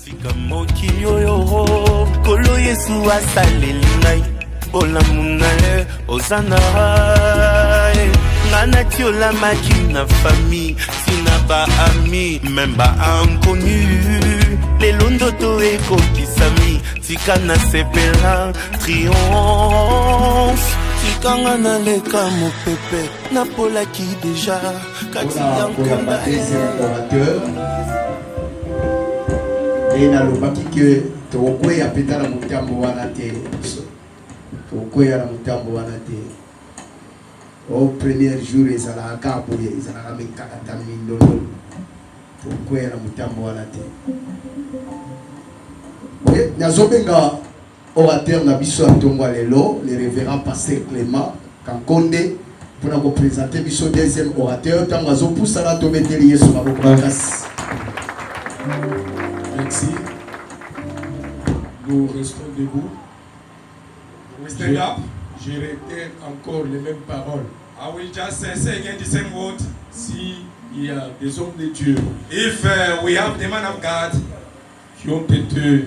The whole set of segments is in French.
tika mokili oyo kolo Yesu asaleli ngai olamuna ye ozana ngana tiola maki na famille tina ba ami même ba inconnu lelo ndoto ekokisami tika na sepela triomphe tika ngana leka mopepe napolaki déjà kati ya nkanda et nalobaki ke tokokwea peta na motambo wana te tokokwea na motambo wana te au premier jour ezalaka boye ezalaka mikakata mindondo tokokwea na motambo wana te nazobenga orateur na biso ya ntongo lelo le révérend pasteur Clément Kankonde mpona koprésente biso deuxième orateur ntango azopusana tobeteli Yesu maboko makasi. Merci. Nous restons debout. Je répète encore les mêmes paroles. I will just say again the same word. Si il y a des hommes de Dieu, if we have the man of God qui ont été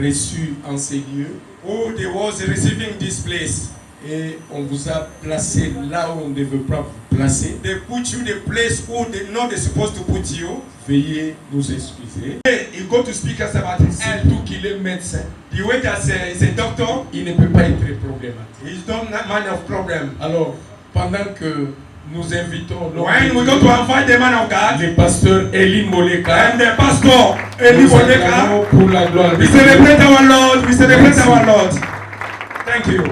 reçus en ces lieux, who they was receiving this place, et on vous a placé là où on ne devait pas vous placer, they put you the place who they not they're supposed to put you. Veuillez nous excuser. Hey, you go to speak us about himself. Surtout qu'il est médecin. The way that is a doctor, Il ne peut pas être problématique. he's not a man of problem. Alors, pendant que nous invitons When we go to invite the man of God, le pasteur Eli Moleka, and the pastor Eli nous Moleka, acclamons pour la gloire de we Dieu. celebrate our Lord. We celebrate our Lord. Thank you.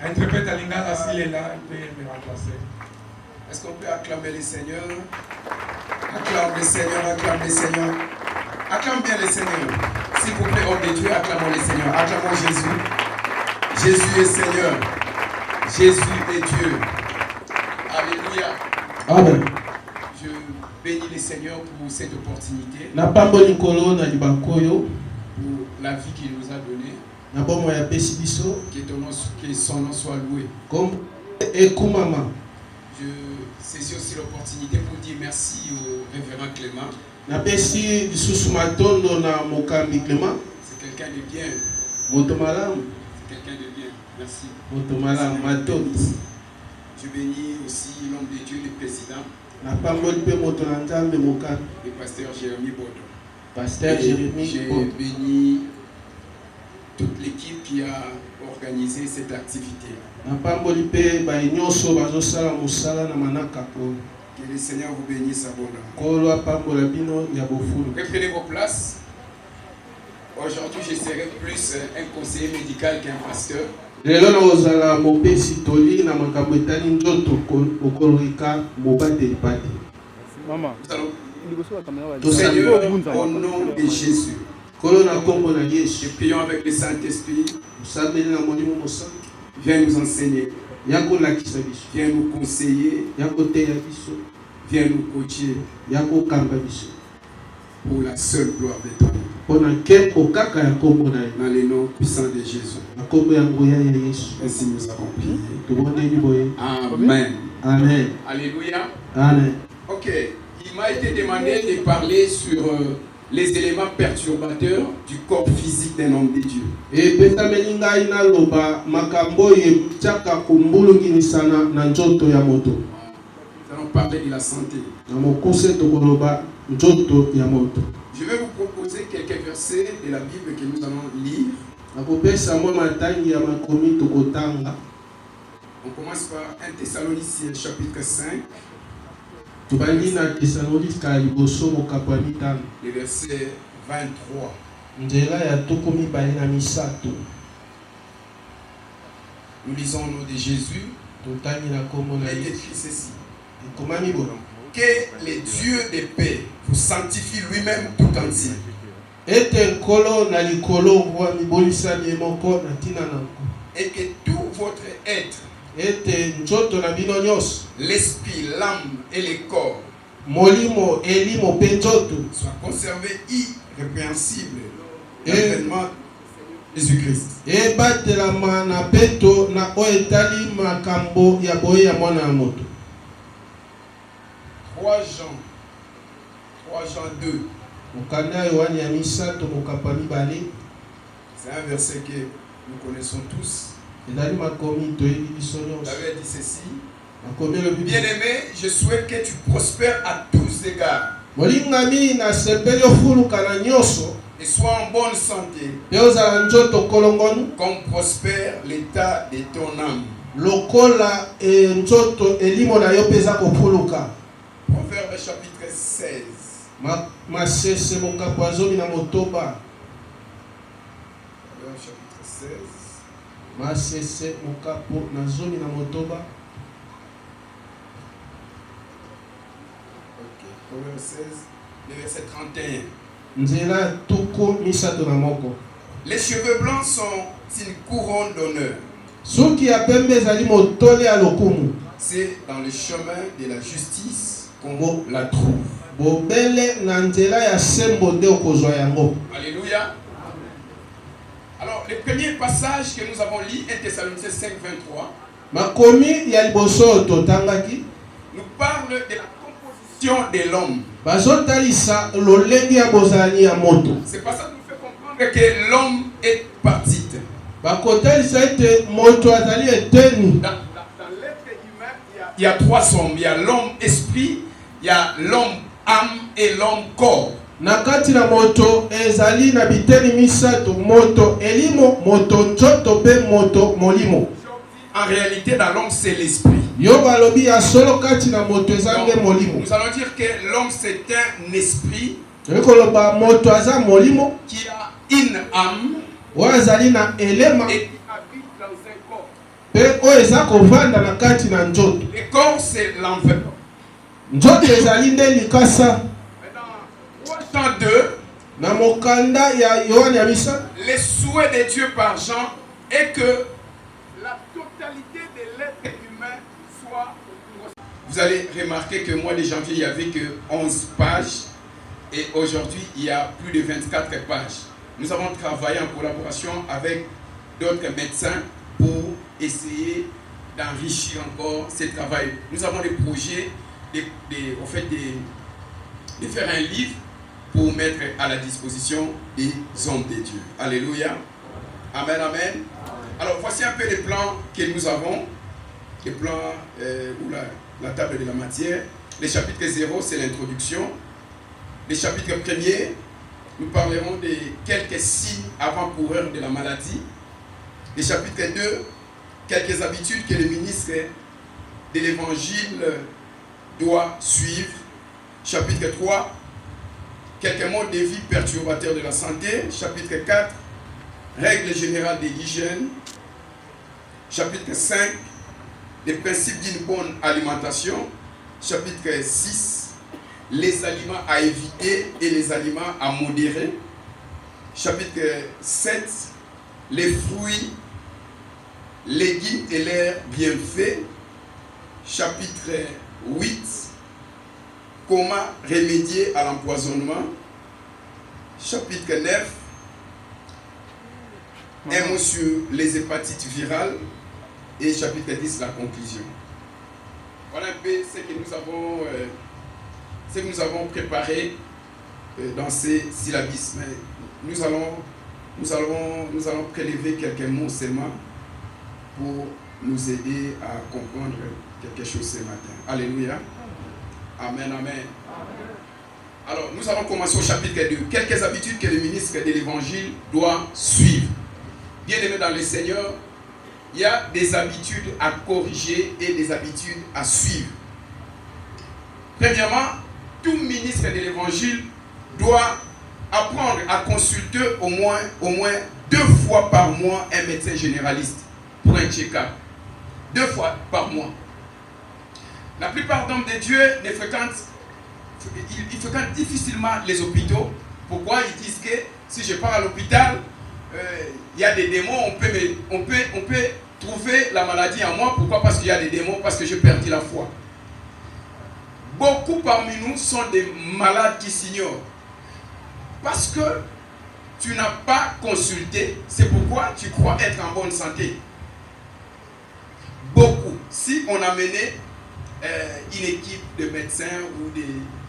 Interprète à Lingala s'il est là, il peut me remplacer. Est-ce qu'on peut acclamer le Seigneur? Acclame le Seigneur, acclame le Seigneur. Acclame bien le Seigneur. S'il vous plaît, homme de Dieu, acclamons le Seigneur. Acclamons Jésus. Jésus est Seigneur. Jésus est Dieu. Alléluia. Amen. Je bénis le Seigneur pour cette opportunité, Na pambo likolo na libakoyo pour la vie qu'il nous a donnée. na bomo ya pesi biso Que son nom soit loué. comme ekumama. Je saisis aussi l'opportunité pour dire merci au révérend Clément. Na pesi lisusu matondo na mokambi Clément. C'est quelqu'un de bien. Moto malamu, C'est quelqu'un de bien. Merci. moto malamu matondo. Je bénis aussi l'homme de Dieu, le président, Na pambo lipe moto na nzambe mokambi. le pasteur Jérémy Bodo. Pasteur Et Jérémy j'ai Bodo. béni toute l'équipe qui a organisé cette activité. Na pambo lipe ba nyonso bazosala mosala na manaka ko. Que le Seigneur vous bénisse abondamment. Kolo apambo la bino ya bofulu. Reprenez vos places. Aujourd'hui, je serai plus un conseiller médical qu'un pasteur. Lelo na ozala mopesi toli na makambo etali nzoto okolika mobateli pate. Maman. Nous allons, Seigneur, au nom de Jésus, Kolo na kombo na nous Yesu. prions avec le Saint-Esprit. Musabeli na molimo mosantu. Viens nous enseigner, Yako lakisa biso. viens nous conseiller, Yako teya biso. viens nous coacher Yako kamba biso. pour la seule gloire de ton nom. Pona keko kaka ya kombo na ye. Dans le nom puissant de Jésus. Na kombo ya ngoya ya Yesu. Ainsi nous avons prié. Tuboneli boye. Amen. Amen. Alléluia. Amen. Ok. Il m'a été demandé de parler sur les éléments perturbateurs du corps physique d'un homme de Dieu. Epesameli ngai naloba makambo ye tiaka kumbulunginisana na nzoto ya moto. Nous allons parler de la santé. Na mokuse tokoloba nzoto ya moto. Je vais vous proposer quelques versets de la Bible que nous allons lire. Nakopesa mwa matangi ya makomi tokotanga. On commence par 1 Thessaloniciens chapitre 5, Tobandi na Thessalonika liboso mokapo ya mitano. le verset 23. Nzela ya toko mibale na misato. Nous lisons au nom de Jésus. Totangi na kombo na Il est Yesu. écrit ceci. Ekomami bono. Que le Dieu de paix vous sanctifie lui-même tout entier. Ete nkolo na likolo wa mibolisami moko na tina nango. Et que tout votre être, Ete nzoto na bino nyonso. l'esprit, l'âme et le corps Molimo elimo pe nzoto. soient conservés irrépréhensibles dans l'avènement de Jésus-Christ. Ebatelama na peto na oyo etali makambo ya boye ya mwana ya moto. 3 Jean 3 Jean 2. Mokanda Yohani ya misato mokapa mibale. C'est un verset que nous connaissons tous. Ezali makomi toyebi biso Il nyonso. avait dit ceci. Makomi elobi Bien-aimé, je souhaite que tu prospères à tous égards molingami nasepeli ofuluka na nyonso et sois en bonne santé, mpe ozala nzoto kolongonu comme prospère l'état de ton âme. lokola nzoto elimo na yo mpe eza kofuluka. Proverbe chapitre 16. Masese mokapo ya zomi na motoba. Proverbe chapitre 16. Masese mokapo na zomi na motoba. Ok, Proverbe 16, le verset 31. Nzela tuku misato na moko. Les cheveux blancs sont une couronne d'honneur. Suki ya pembe ezali motole ya lokumu. C'est dans le chemin de la justice qu'on la trouve. Bobele na nzela ya sembo nde okozwa yango. Alléluia. Alors, le premier passage que nous avons lu, 1 Thessaloniciens 5, 23, Makomi ya liboso totangaki nous parle de la composition de l'homme. bazotalisa lolenge ya bozali ya moto. C'est pas ça qui nous fait comprendre que l'homme est parti. Bakotalisa ete moto azali eteni. Dans l'être humain, il y a 3 hommes. Il y a l'homme esprit, il y a l'homme âme et l'homme corps. Na kati na moto ezali na biteni misato, moto elimo, moto nzoto pe moto molimo. En réalité, dans l'homme, c'est l'esprit. Yo balobi ya solo kati na moto ezange molimo. Nous allons dire que l'homme, c'est un esprit Ekoloba moto aza molimo qui a une âme oyo azali na elema et qui habite dans un corps. pe oyo eza kovanda na kati na nzoto. Le corps, c'est l'enveloppe. Nzoto ezali nde likasa. Dans 3 Jean 2, Na mokanda ya Yohani ya misato, le souhait de Dieu par Jean est que la totalité de l'être humain soit. Vous allez remarquer que mois de janvier, il n'y avait que 11 pages et aujourd'hui, il y a plus de 24 pages. Nous avons travaillé en collaboration avec d'autres médecins pour essayer d'enrichir encore ce travail. Nous avons des projets de faire un livre pour mettre à la disposition des hommes de Dieu. Alléluia. Amen, amen. Alors, voici un peu les plans que nous avons. Les plans ou la table de la matière. Le chapitre 0, c'est l'introduction. Le chapitre 1er, nous parlerons de quelques signes avant-coureurs de la maladie. Le chapitre 2, quelques habitudes que le ministre de l'Évangile doit suivre. Chapitre 3, quelques modes de vie perturbateurs de la santé. Chapitre 4, règles générales de l'hygiène. Chapitre 5, les principes d'une bonne alimentation. Chapitre 6, les aliments à éviter et les aliments à modérer. Chapitre 7, les fruits, légumes et leurs bienfaits. Chapitre 8, comment remédier à l'empoisonnement. Chapitre 9, un mot sur les hépatites virales. Et chapitre 10, la conclusion. Voilà un peu ce que nous avons préparé dans ces syllabismes. Nous allons prélever quelques mots seulement pour nous aider à comprendre quelque chose ce matin. Alléluia. Amen, amen. Alors, nous allons commencer au chapitre 2. Quelques habitudes que le ministre de l'Évangile doit suivre. Bien-aimés dans le Seigneur, il y a des habitudes à corriger et des habitudes à suivre. Premièrement, tout ministre de l'Évangile doit apprendre à consulter au moins 2 fois par mois un médecin généraliste pour un check-up. 2 fois par mois. La plupart d'hommes de Dieu fréquentent difficilement les hôpitaux. Pourquoi? Ils disent que si je pars à l'hôpital, il y a des démons, on peut trouver la maladie en moi. Pourquoi? Parce qu'il y a des démons, parce que j'ai perdu la foi. Beaucoup parmi nous sont des malades qui s'ignorent. Parce que tu n'as pas consulté, c'est pourquoi tu crois être en bonne santé. Beaucoup. Si on amenait une équipe de médecins ou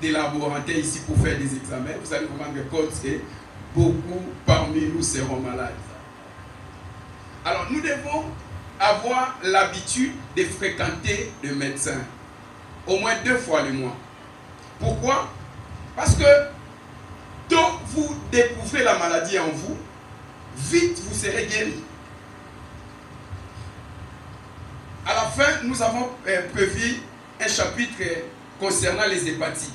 des laboratoires ici pour faire des examens, vous allez vous rendre compte que beaucoup parmi nous seront malades. Alors nous devons avoir l'habitude de fréquenter le médecin au moins 2 fois le mois. Pourquoi? Parce que tant vous découvrez la maladie en vous, vite vous serez guéri. À la fin, nous avons prévu un chapitre concernant les hépatites.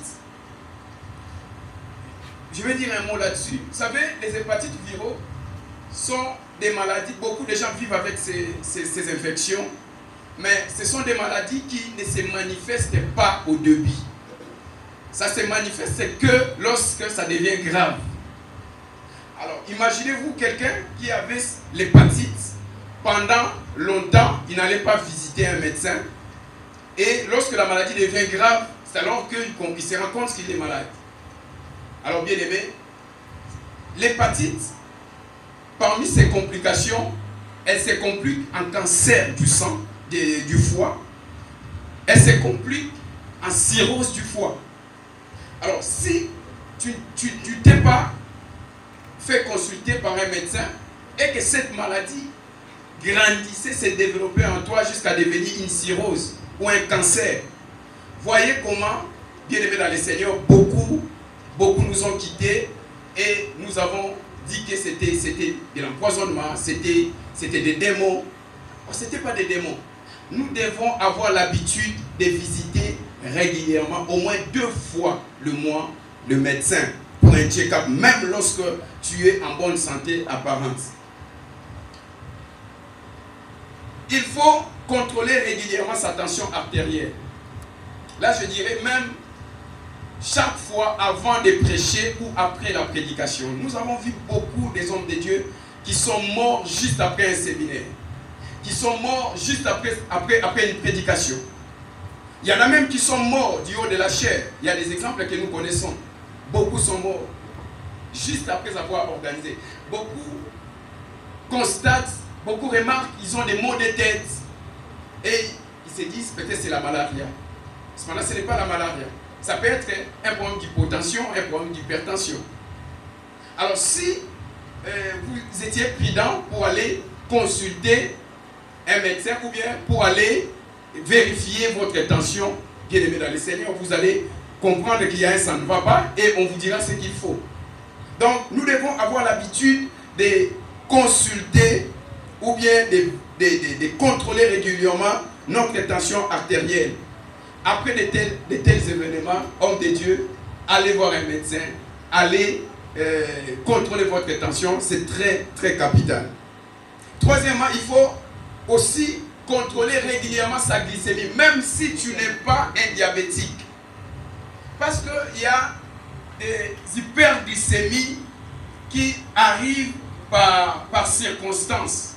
Je vais dire un mot là-dessus. Vous savez, les hépatites viraux sont des maladies, beaucoup de gens vivent avec ces infections, mais ce sont des maladies qui ne se manifestent pas au début. Ça se manifeste que lorsque ça devient grave. Alors, imaginez-vous quelqu'un qui avait l'hépatite pendant longtemps, il n'allait pas visiter un médecin. Et lorsque la maladie devient grave, c'est alors qu'il se rend compte qu'il est malade. Alors, bien aimé, l'hépatite, parmi ses complications, elle se complique en cancer du sang, du foie. Elle se complique en cirrhose du foie. Alors, si tu t'es pas fait consulter par un médecin et que cette maladie grandissait, se développait en toi jusqu'à devenir une cirrhose ou un cancer, voyez comment, bien aimé dans le Seigneur, beaucoup nous ont quittés et nous avons dit que c'était de l'empoisonnement, c'était des démons. Ce n'était pas des démons. Nous devons avoir l'habitude de visiter régulièrement, au moins 2 fois le mois, le médecin pour un check-up, même lorsque tu es en bonne santé apparente. Il faut contrôler régulièrement sa tension artérielle. Là, je dirais même chaque fois avant de prêcher ou après la prédication. Nous avons vu beaucoup des hommes de Dieu qui sont morts juste après un séminaire, qui sont morts juste après une prédication. Il y en a même qui sont morts du haut de la chair. Il y a des exemples que nous connaissons. Beaucoup sont morts juste après avoir organisé. Beaucoup constatent, beaucoup remarquent qu'ils ont des maux de tête. Et ils se disent peut-être c'est la malaria. Cependant, ce n'est pas la malaria. Ça peut être un problème d'hypotension, un problème d'hypertension. Alors si vous étiez prudent pour aller consulter un médecin ou bien pour aller vérifier votre tension, bien aimé dans le Seigneur, vous allez comprendre qu'il y a un ça ne va pas et on vous dira ce qu'il faut. Donc nous devons avoir l'habitude de consulter ou bien de contrôler régulièrement notre tension artérielle. Après de tels événements, hommes de Dieu, allez voir un médecin, allez contrôler votre tension, c'est très très capital. Troisièmement, il faut aussi contrôler régulièrement sa glycémie, même si tu n'es pas un diabétique. Parce qu'il y a des hyperglycémies qui arrivent par circonstance.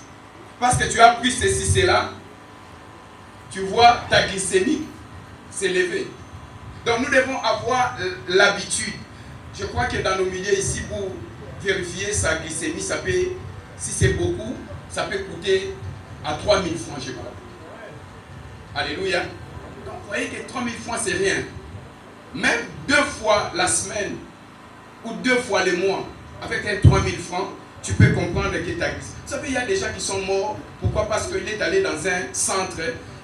Parce que tu as pris ceci, cela, tu vois ta glycémie s'élever. Donc nous devons avoir l'habitude. Je crois que dans nos milieux ici, pour vérifier sa glycémie, ça peut, si c'est beaucoup, ça peut coûter à 3000 francs, je crois. Alléluia. Donc vous voyez que 3000 francs, c'est rien. Même 2 fois la semaine ou 2 fois le mois, avec un 3000 francs, tu peux comprendre que ta glycémie. Vous savez, il y a des gens qui sont morts. Pourquoi? Parce qu'il est allé dans un centre,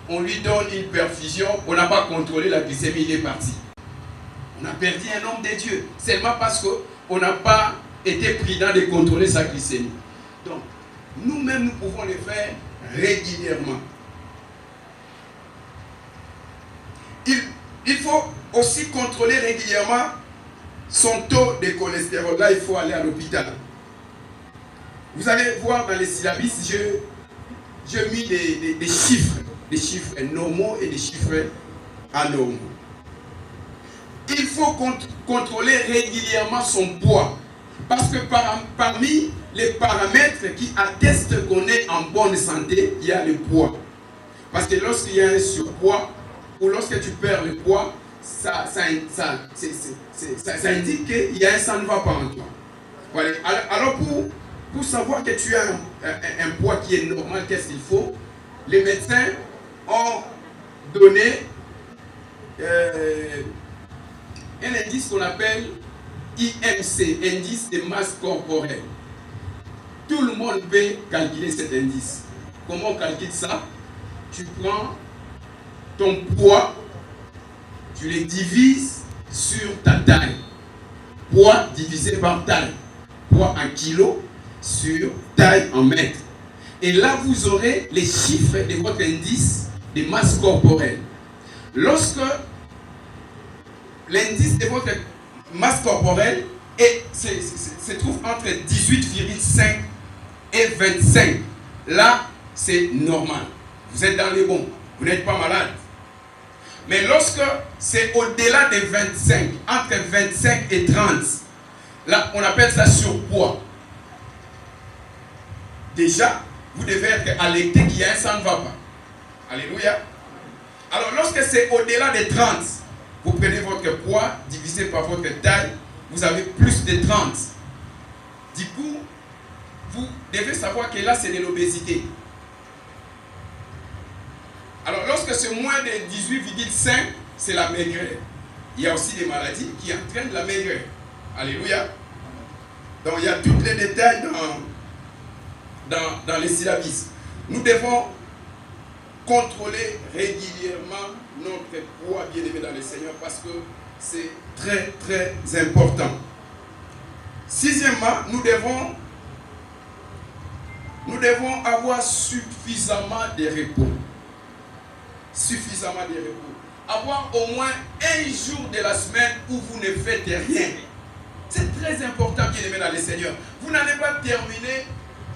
on lui donne une perfusion, on n'a pas contrôlé la glycémie, il est parti. On a perdu un homme de Dieu, seulement parce qu'on n'a pas été prudent de contrôler sa glycémie. Donc, nous-mêmes, nous pouvons le faire régulièrement. Il faut aussi contrôler régulièrement son taux de cholestérol. Là, il faut aller à l'hôpital. Vous allez voir dans les syllabus, j'ai mis des chiffres normaux et des chiffres anormaux. Il faut contrôler régulièrement son poids. Parce que parmi les paramètres qui attestent qu'on est en bonne santé, il y a le poids. Parce que lorsqu'il y a un surpoids, ou lorsque tu perds le poids, ça indique qu'il y a un ça ne va pas en toi. Voilà. Alors pour savoir que tu as un poids qui est normal, qu'est-ce qu'il faut? Les médecins ont donné un indice qu'on appelle IMC, indice de masse corporelle. Tout le monde peut calculer cet indice. Comment on calcule ça? Tu prends ton poids, tu les divises sur ta taille. Poids divisé par taille. Poids en kilos sur taille en mètres. Et là, vous aurez les chiffres de votre indice de masse corporelle. Lorsque l'indice de votre masse corporelle se trouve entre 18,5 et 25, là, c'est normal. Vous êtes dans les bons. Vous n'êtes pas malade. Mais lorsque c'est au-delà des 25, entre 25 et 30, là, on appelle ça surpoids. Déjà, vous devez être alerté qu'il y a un ça ne va pas. Alléluia. Alors, lorsque c'est au-delà des 30, vous prenez votre poids divisé par votre taille, vous avez plus de 30. Du coup, vous devez savoir que là, c'est de l'obésité. Alors, lorsque c'est moins de 18,5, c'est la maigreur. Il y a aussi des maladies qui entraînent la maigreur. Alléluia. Donc, il y a tous les détails dans les syllabes. Nous devons contrôler régulièrement notre poids, bien aimé dans le Seigneur, parce que c'est très, très important. Sixièmement, nous devons avoir suffisamment de repos. Suffisamment de repos. Avoir au moins un jour de la semaine où vous ne faites rien. C'est très important, bien aimé dans le Seigneur. Vous n'allez pas terminer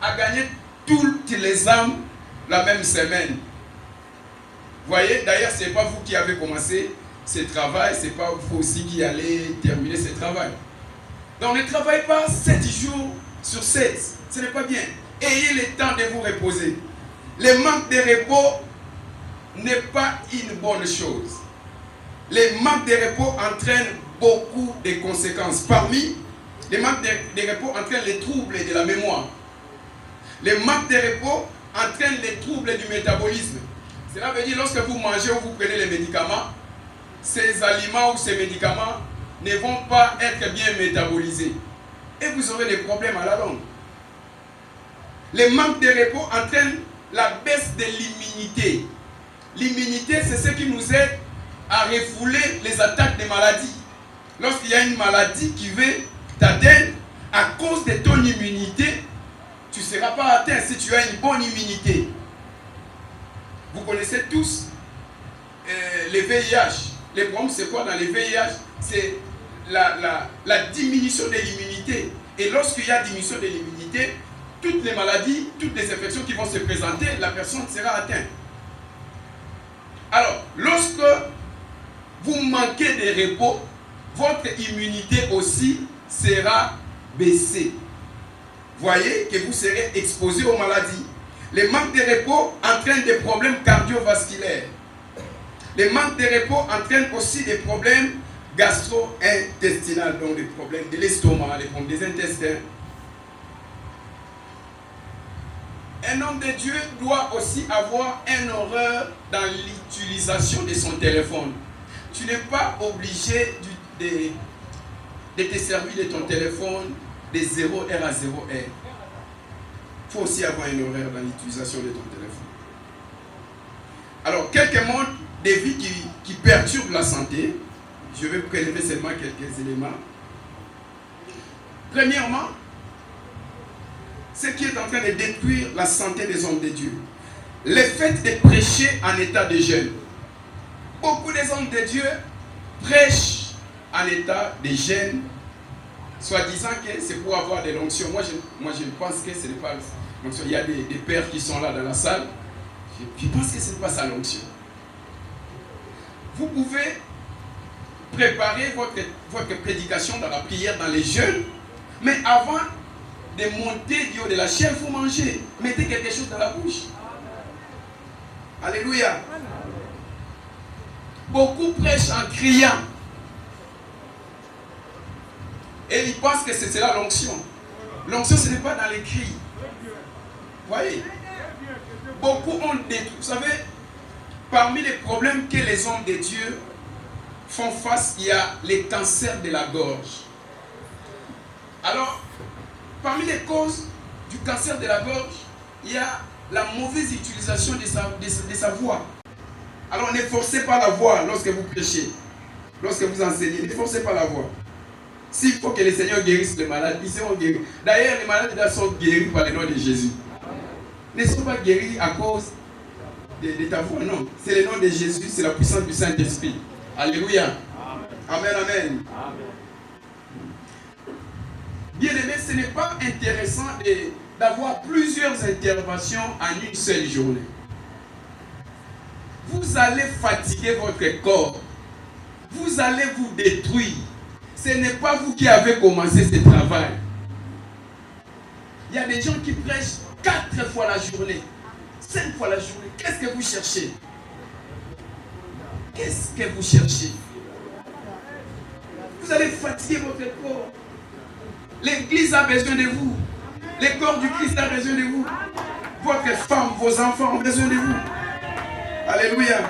à gagner toutes les âmes la même semaine. Vous voyez, d'ailleurs, ce n'est pas vous qui avez commencé ce travail, ce n'est pas vous aussi qui allez terminer ce travail. Donc ne travaillez pas 7 jours sur 7. Ce n'est pas bien. Ayez le temps de vous reposer. Le manque de repos n'est pas une bonne chose. Le manque de repos entraîne beaucoup de conséquences. Parmi les manques de repos entraînent les troubles de la mémoire. Le manque de repos entraîne les troubles du métabolisme. Cela veut dire lorsque vous mangez ou vous prenez les médicaments, ces aliments ou ces médicaments ne vont pas être bien métabolisés. Et vous aurez des problèmes à la longue. Le manque de repos entraîne la baisse de l'immunité. L'immunité, c'est ce qui nous aide à refouler les attaques des maladies. Lorsqu'il y a une maladie qui veut t'atteindre, à cause de ton immunité, tu ne seras pas atteint si tu as une bonne immunité. Vous connaissez tous les VIH. Le problème, c'est quoi dans les VIH? C'est la diminution de l'immunité. Et lorsqu'il y a diminution de l'immunité, toutes les maladies, toutes les infections qui vont se présenter, la personne sera atteinte. Alors, lorsque vous manquez de repos, votre immunité aussi sera baissée. Voyez que vous serez exposé aux maladies. Le manque de repos entraîne des problèmes cardiovasculaires. Le manque de repos entraîne aussi des problèmes gastro-intestinaux, donc des problèmes de l'estomac, des problèmes des intestins. Un homme de Dieu doit aussi avoir un horreur dans l'utilisation de son téléphone. Tu n'es pas obligé de te servir de ton téléphone de 0h à 0h. Il faut aussi avoir un horreur dans l'utilisation de ton téléphone. Alors, quelques modes de vie qui perturbent la santé. Je vais prélever seulement quelques éléments. Premièrement, ce qui est en train de détruire la santé des hommes de Dieu. Le fait de prêcher en état de jeûne. Beaucoup des hommes de Dieu prêchent en état de jeûne, soi-disant que c'est pour avoir de l'onction. Moi, je pense que ce n'est pas l'onction. Il y a des pères qui sont là dans la salle. Je pense que ce n'est pas ça l'onction. Vous pouvez préparer votre prédication dans la prière, dans les jeûnes, mais avant de monter du haut de la chair, il faut manger. Mettez quelque chose dans la bouche. Alléluia. Beaucoup prêchent en criant. Et ils pensent que c'est cela l'onction. L'onction, ce n'est pas dans les cris. Voyez. Beaucoup ont détruit. Vous savez, parmi les problèmes que les hommes de Dieu font face, il y a les cancers de la gorge. Alors, parmi les causes du cancer de la gorge, il y a la mauvaise utilisation de sa voix. Alors, ne forcez pas la voix lorsque vous prêchez, lorsque vous enseignez, ne forcez pas la voix. S'il faut que le Seigneur guérisse les malades, ils seront guéris. D'ailleurs, les malades sont guéris par le nom de Jésus. Ils ne sont pas guéris à cause de ta voix, non. C'est le nom de Jésus, c'est la puissance du Saint-Esprit. Alléluia. Amen, amen. Bien aimé, ce n'est pas intéressant d'avoir plusieurs interventions en une seule journée. Vous allez fatiguer votre corps. Vous allez vous détruire. Ce n'est pas vous qui avez commencé ce travail. Il y a des gens qui prêchent 4 fois la journée, 5 fois la journée. Qu'est-ce que vous cherchez? Qu'est-ce que vous cherchez? Vous allez fatiguer votre corps. L'Église a besoin de vous. Le corps du Christ a besoin de vous. Votre femme, vos enfants ont besoin de vous. Alléluia.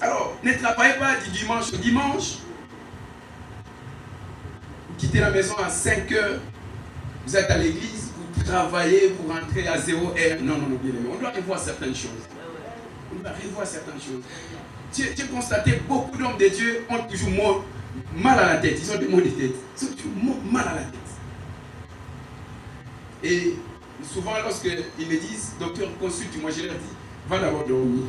Alors, ne travaillez pas du dimanche au dimanche. Vous quittez la maison à 5 heures. Vous êtes à l'église, vous travaillez, vous rentrez à 0 heure. Non, bien aimé. On doit revoir certaines choses. On doit revoir certaines choses. J'ai constaté beaucoup d'hommes de Dieu ont toujours mal à la tête. Ils ont des maux de tête. Ils ont toujours mal à la tête. Et souvent, lorsqu'ils me disent, docteur, consulte-moi, je leur dis, va d'abord dormir.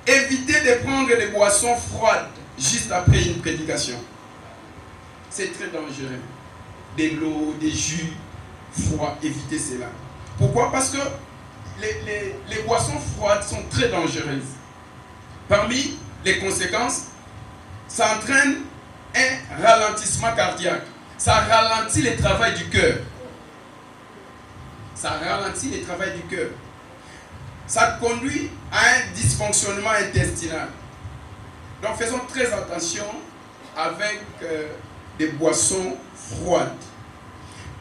Évitez de prendre des boissons froides juste après une prédication. C'est très dangereux. De l'eau, des jus froids, évitez cela. Pourquoi? Parce que les boissons froides sont très dangereuses. Parmi les conséquences, ça entraîne un ralentissement cardiaque. Ça ralentit le travail du cœur. Ça ralentit le travail du cœur. Ça conduit à un dysfonctionnement intestinal. Donc faisons très attention avec des boissons froides.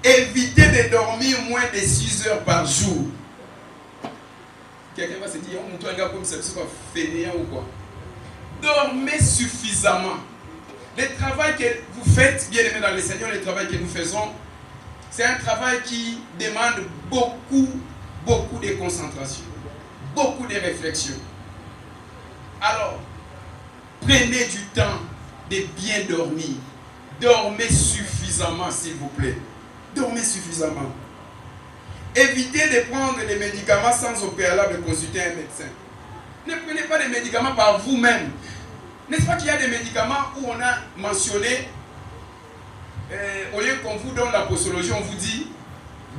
Évitez de dormir moins de 6 heures par jour. Quelqu'un va se dire, oh, toi, un gars comme ça, c'est quoi, fainéant ou quoi? Dormez suffisamment. Le travail que vous faites, bien aimé dans le Seigneur, le travail que nous faisons, c'est un travail qui demande beaucoup de concentration, beaucoup de réflexion. Alors, prenez du temps de bien dormir. Dormez suffisamment, s'il vous plaît. Dormez suffisamment. Évitez de prendre les médicaments sans au préalable consulter un médecin. Ne prenez pas des médicaments par vous-même. N'est-ce pas qu'il y a des médicaments où on a mentionné, au lieu qu'on vous donne la posologie, on vous dit,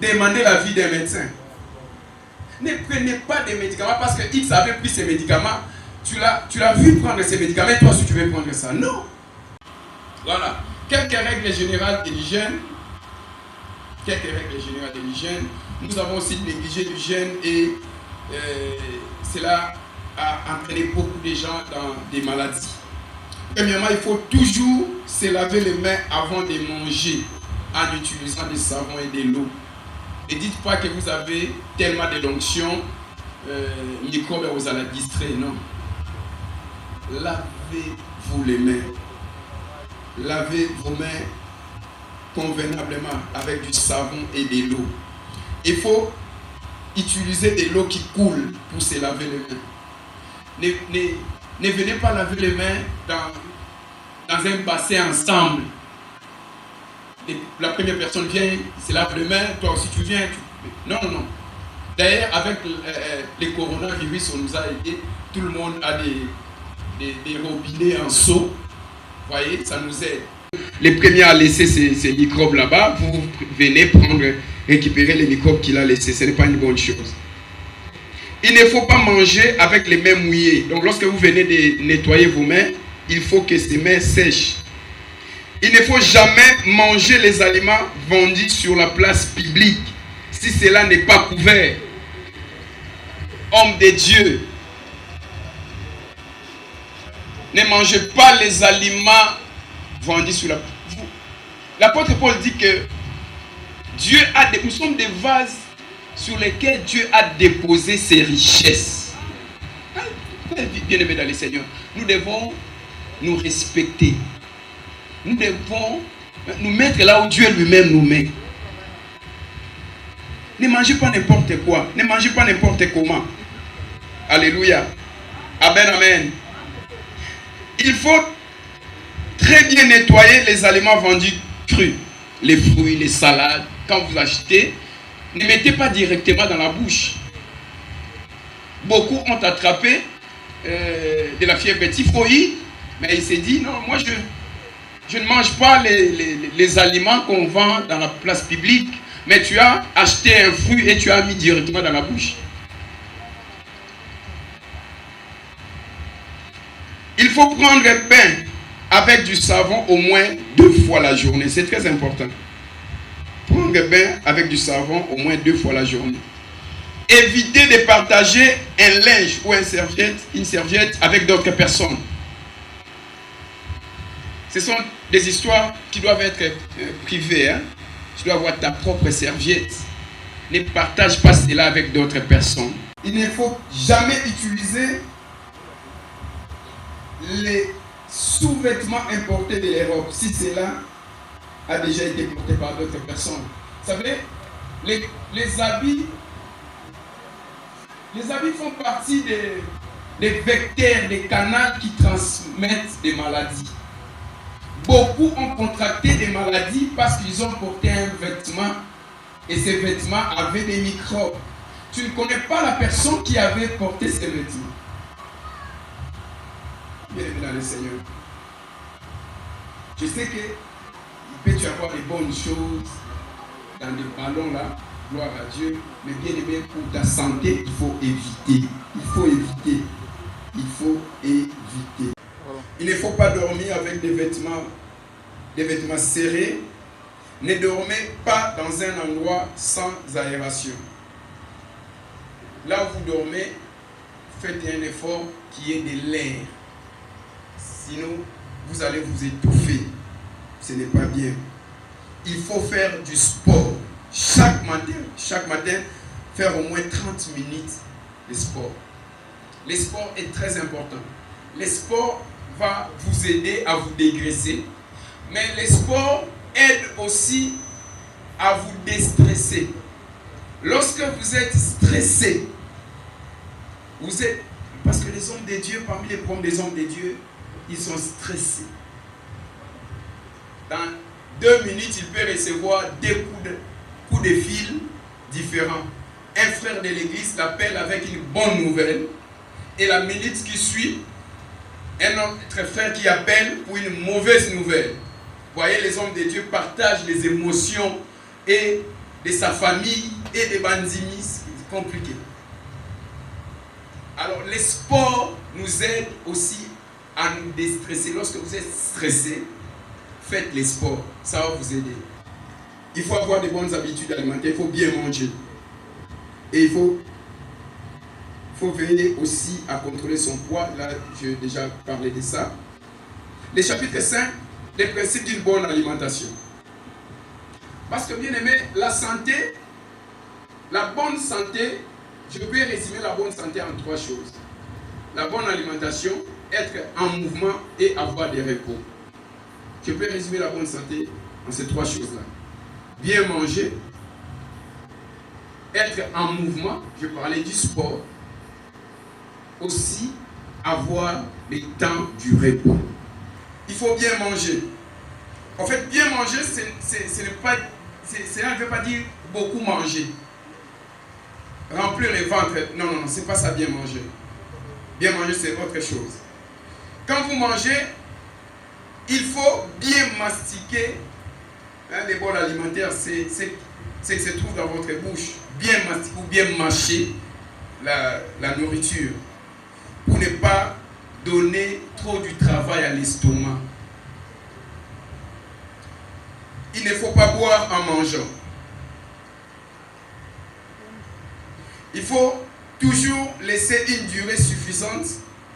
demandez l'avis d'un médecin. Ne prenez pas des médicaments parce que X avait pris ces médicaments. Tu l'as vu prendre ces médicaments et toi aussi tu veux prendre ça. Non. Voilà. Quelques règles générales de l'hygiène. Nous avons aussi négligé l'hygiène et cela a entraîné beaucoup de gens dans des maladies. Premièrement, il faut toujours se laver les mains avant de manger en utilisant du savon et de l'eau. Ne dites pas que vous avez tellement de l'onction, microbes vous allez distraire, non. Lavez-vous les mains. Lavez vos mains convenablement avec du savon et de l'eau. Il faut utiliser de l'eau qui coule pour se laver les mains. Ne venez pas laver les mains dans un bassin ensemble. La première personne vient, se lave les mains, toi aussi tu viens. Non. D'ailleurs, avec les coronavirus, on nous a aidé. Tout le monde a des robinets en seau. Vous voyez, ça nous aide. Les premiers à laisser ces microbes là-bas, vous venez récupérer les microbes qu'il a laissés. Ce n'est pas une bonne chose. Il ne faut pas manger avec les mains mouillées. Donc lorsque vous venez de nettoyer vos mains, il faut que ces mains sèchent. Il ne faut jamais manger les aliments vendus sur la place publique si cela n'est pas couvert. Homme de Dieu, ne mangez pas les aliments vendus sur la place. L'apôtre Paul dit que nous sommes des vases sur lesquels Dieu a déposé ses richesses. bien-aimés dans le Seigneur, nous devons nous respecter. Nous devons nous mettre là où Dieu lui-même nous met. Ne mangez pas n'importe quoi. Ne mangez pas n'importe comment. Alléluia. Amen, amen. Il faut très bien nettoyer les aliments vendus crus. Les fruits, les salades. Quand vous achetez, ne mettez pas directement dans la bouche. Beaucoup ont attrapé de la fièvre typhoïde, mais il s'est dit, non, moi je ne mange pas les aliments qu'on vend dans la place publique, mais tu as acheté un fruit et tu as mis directement dans la bouche. Il faut prendre bain avec du savon au moins 2 fois la journée. C'est très important. Prendre bain avec du savon au moins 2 fois la journée. Évitez de partager un linge ou une serviette avec d'autres personnes. Ce sont des histoires qui doivent être privées. Hein? Tu dois avoir ta propre serviette. Ne partage pas cela avec d'autres personnes. Il ne faut jamais utiliser les sous-vêtements importés de l'Europe si cela a déjà été porté par d'autres personnes. Vous savez, les habits font partie des vecteurs, des canaux qui transmettent des maladies. Beaucoup ont contracté des maladies parce qu'ils ont porté un vêtement et ces vêtements avaient des microbes. Tu ne connais pas la personne qui avait porté ces vêtements. Bien-aimé dans le Seigneur. Je sais que il peut y avoir des bonnes choses dans des ballons là, gloire à Dieu, mais bien aimé, pour ta santé, il faut éviter. Il faut éviter. Il faut éviter. Il ne faut pas dormir avec des vêtements serrés. Ne dormez pas dans un endroit sans aération. Là où vous dormez, faites un effort qui est de l'air. Sinon, vous allez vous étouffer. Ce n'est pas bien. Il faut faire du sport. Chaque matin, faire au moins 30 minutes de sport. Le sport est très important. Le sport va vous aider à vous dégraisser. Mais le sport aide aussi à vous déstresser. Lorsque vous êtes stressé, parce que les hommes de Dieu, parmi les problèmes des hommes de Dieu, ils sont stressés. Dans 2 minutes, il peut recevoir des coups de fil différents. Un frère de l'église l'appelle avec une bonne nouvelle. Et la minute qui suit, un autre frère qui appelle pour une mauvaise nouvelle. Vous voyez, les hommes de Dieu partagent les émotions et de sa famille et des bandimis. C'est compliqué. Alors, les sports nous aident aussi à nous déstresser. Lorsque vous êtes stressé, faites les sports. Ça va vous aider. Il faut avoir de bonnes habitudes alimentaires. Il faut bien manger. Et il faut veiller aussi à contrôler son poids. Là, j'ai déjà parlé de ça. Le chapitre 5, les principes d'une bonne alimentation. Parce que, bien aimé, la bonne santé, je peux résumer la bonne santé en 3 choses. La bonne alimentation, être en mouvement et avoir des repos. Je peux résumer la bonne santé en ces 3 choses-là. Bien manger, être en mouvement, je parlais du sport, aussi avoir le temps du repos. Il faut bien manger. En fait, bien manger, cela ne veut pas dire beaucoup manger. Remplir le ventre. Non, c'est pas ça bien manger. Bien manger, c'est autre chose. Quand vous mangez, il faut bien mastiquer. Les bols alimentaires, c'est ce qui se trouve dans votre bouche. Bien mastiquer ou bien mâcher la nourriture. Pour ne pas donner trop du travail à l'estomac. Il ne faut pas boire en mangeant. Il faut toujours laisser une durée suffisante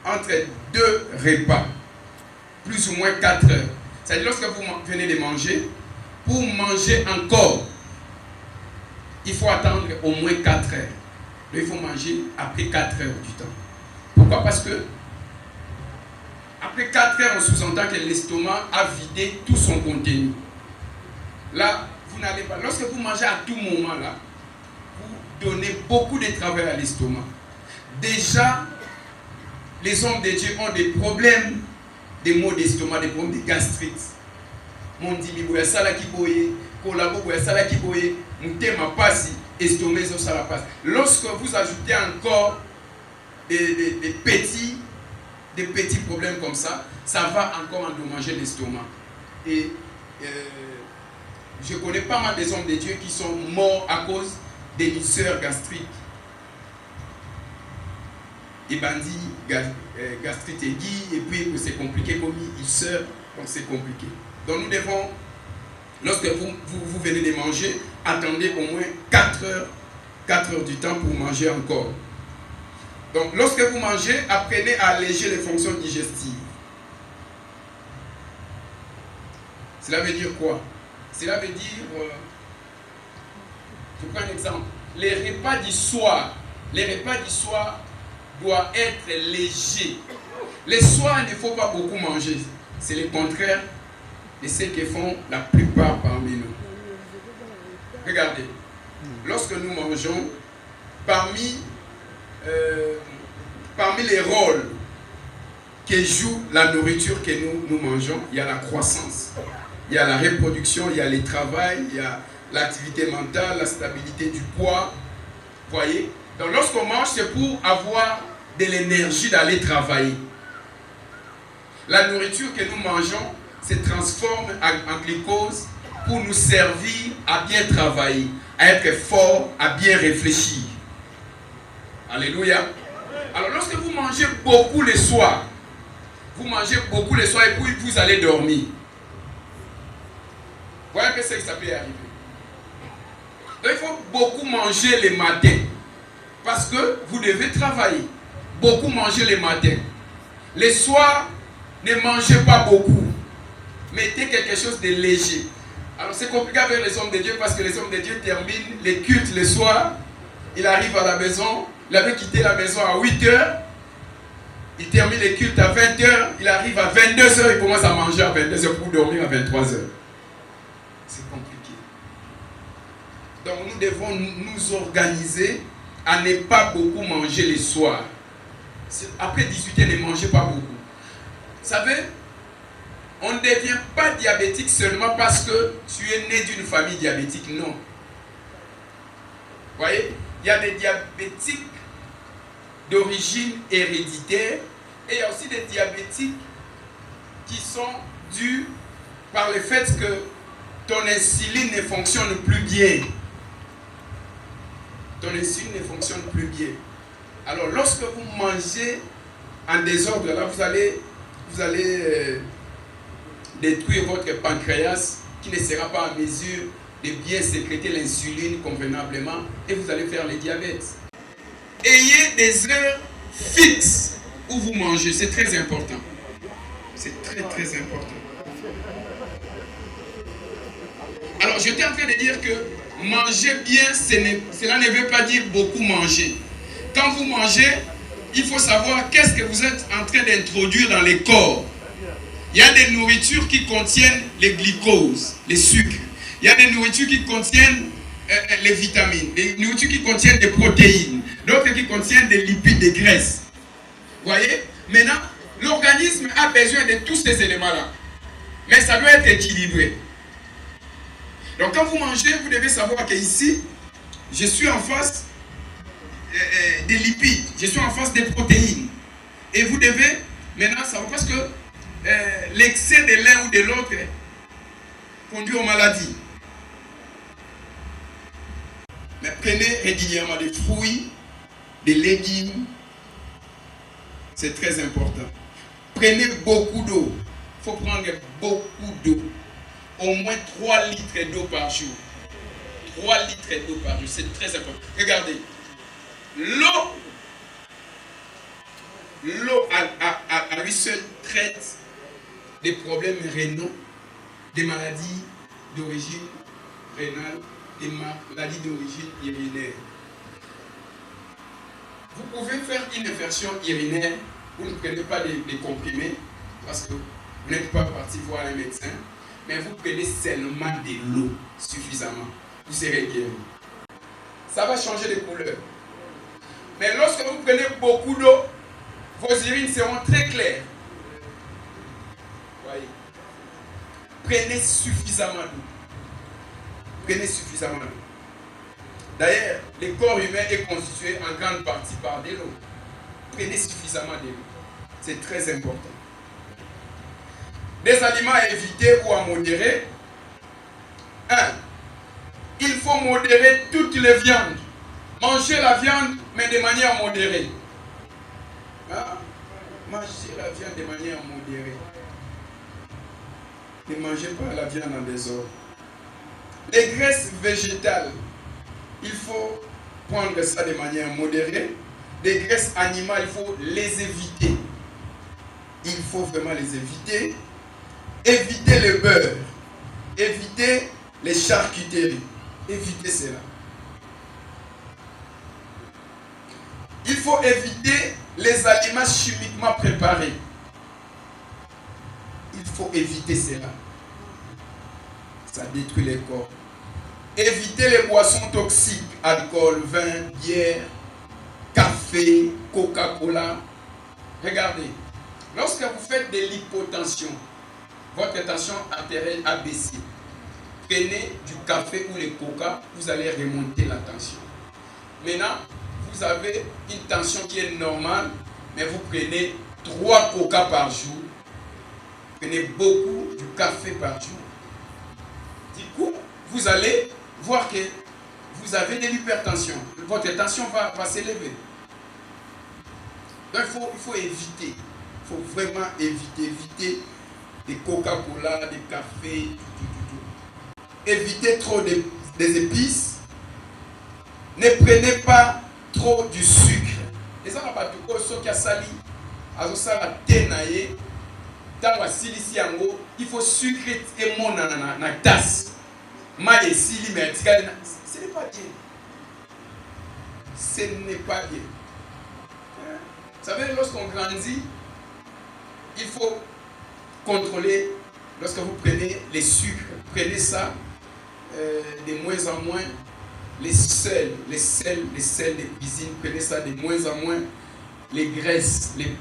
entre 2 repas. Plus ou moins 4 heures. C'est-à-dire lorsque vous venez de manger, pour manger encore, il faut attendre au moins 4 heures. Donc, il faut manger après 4 heures du temps. Pourquoi Pourquoi? Parce que après 4 heures, on sous-entend que l'estomac a vidé tout son contenu. Là, vous n'allez pas. Lorsque vous mangez à tout moment, là, vous donnez beaucoup de travail à l'estomac. Déjà, les hommes de Dieu ont des problèmes, des maux d'estomac, des problèmes de gastrite. Mon dit, il ça là qui boye, collabo, ça là qui boye, mon thème passe, estomac, ça la passe. Lorsque vous ajoutez encore des petits problèmes comme ça, ça va encore endommager l'estomac. Et je connais pas mal des hommes de Dieu qui sont morts à cause des ulcères gastriques. Et bandit, gastrite aiguë, et puis c'est compliqué comme ulcère, donc c'est compliqué. Donc nous devons, lorsque vous venez de manger, attendez au moins 4 heures du temps pour manger encore. Donc lorsque vous mangez, apprenez à alléger les fonctions digestives. Cela veut dire quoi? Cela veut dire, je prends un exemple, les repas du soir doivent être légers. Les soirs, il ne faut pas beaucoup manger. C'est le contraire de ce que font la plupart parmi nous. Regardez, lorsque nous mangeons, parmi les rôles que joue la nourriture que nous mangeons, il y a la croissance, il y a la reproduction, il y a le travail, il y a l'activité mentale, la stabilité du poids. Vous voyez? Donc lorsqu'on mange, c'est pour avoir de l'énergie d'aller travailler. La nourriture que nous mangeons se transforme en glucose pour nous servir à bien travailler, à être fort, à bien réfléchir. Alléluia. Alors lorsque vous mangez beaucoup le soir, et puis vous allez dormir. Voyez que c'est que ça peut arriver. Donc il faut beaucoup manger le matin. Parce que vous devez travailler. Beaucoup manger le matin. Le soir, ne mangez pas beaucoup. Mettez quelque chose de léger. Alors c'est compliqué avec les hommes de Dieu parce que les hommes de Dieu terminent les cultes le soir. Il arrive à la maison. Il avait quitté la maison à 8 heures. Il termine les cultes à 20 heures. Il arrive à 22 heures. Il commence à manger à 22 heures pour dormir à 23 heures. C'est compliqué. Donc nous devons nous organiser à ne pas beaucoup manger le soir. Après 18 heures, ne mangez pas beaucoup. Vous savez, on ne devient pas diabétique seulement parce que tu es né d'une famille diabétique. Non. Vous voyez, il y a des diabétiques d'origine héréditaire et il y a aussi des diabétiques qui sont dus par le fait que ton insuline ne fonctionne plus bien. Ton insuline ne fonctionne plus bien. Alors lorsque vous mangez en désordre, là vous allez détruire votre pancréas qui ne sera pas en mesure de bien sécréter l'insuline convenablement et vous allez faire le diabète. Ayez des heures fixes où vous mangez, c'est très important. C'est très très important. Alors j'étais en train de dire que manger bien, cela ne veut pas dire beaucoup manger. Quand vous mangez, il faut savoir qu'est-ce que vous êtes en train d'introduire dans le corps. Il y a des nourritures qui contiennent les glucoses, les sucres. Il y a des nourritures qui contiennent les vitamines, des nourritures qui contiennent des protéines, d'autres qui contiennent des lipides, des graisses. Vous voyez? Maintenant, l'organisme a besoin de tous ces éléments-là. Mais ça doit être équilibré. Donc quand vous mangez, vous devez savoir qu'ici, je suis en face des lipides, je suis en face des protéines. Et vous devez maintenant savoir parce que l'excès de l'un ou de l'autre conduit aux maladies. Mais prenez régulièrement des fruits, des légumes. C'est très important. Prenez beaucoup d'eau. Il faut prendre beaucoup d'eau. Au moins 3 litres d'eau par jour. 3 litres d'eau par jour. C'est très important. Regardez. L'eau à lui seul traite des problèmes rénaux, des maladies d'origine rénale, des maladies d'origine urinaire. Vous pouvez faire une inversion urinaire. Vous ne prenez pas des comprimés parce que vous n'êtes pas parti voir un médecin. Mais vous prenez seulement de l'eau suffisamment. Vous serez guéri. Ça va changer de couleur. Mais lorsque vous prenez beaucoup d'eau, vos urines seront très claires. Voyez. Prenez suffisamment d'eau. Prenez suffisamment d'eau. D'ailleurs, le corps humain est constitué en grande partie par de l'eau. Prenez suffisamment de l'eau. C'est très important. Des aliments à éviter ou à modérer. 1. Il faut modérer toutes les viandes. Mangez la viande, mais de manière modérée. Hein? Mangez la viande de manière modérée. Ne mangez pas la viande en désordre. Les graisses végétales, il faut prendre ça de manière modérée. Les graisses animales, il faut les éviter. Il faut vraiment les éviter. Évitez le beurre. Évitez les charcuteries. Évitez cela. Il faut éviter les aliments chimiquement préparés. Il faut éviter cela. Ça détruit les corps. Évitez les boissons toxiques, alcool, vin, bière, café, Coca-Cola. Regardez, lorsque vous faites de l'hypotension, votre tension artérielle a baissé. Prenez du café ou le coca, vous allez remonter la tension. Maintenant, vous avez une tension qui est normale, mais vous prenez 3 coca par jour. Prenez beaucoup du café par jour. Du coup, vous allez voir que vous avez de l'hypertension. Votre tension va s'élever. Donc, il faut éviter. Il faut vraiment éviter des Coca-Cola, des cafés, tout. Évitez trop des épices. Ne prenez pas trop du sucre. Les gens ont ceux qui ont sali, la tenaye, il faut sucrer et mon na tasse. Ce n'est pas bien. Ce n'est pas bien. Vous savez, lorsqu'on grandit, il faut contrôler. Lorsque vous prenez les sucres, prenez ça de moins en moins. Les sels de cuisine, prenez ça de moins en moins. Les graisses, les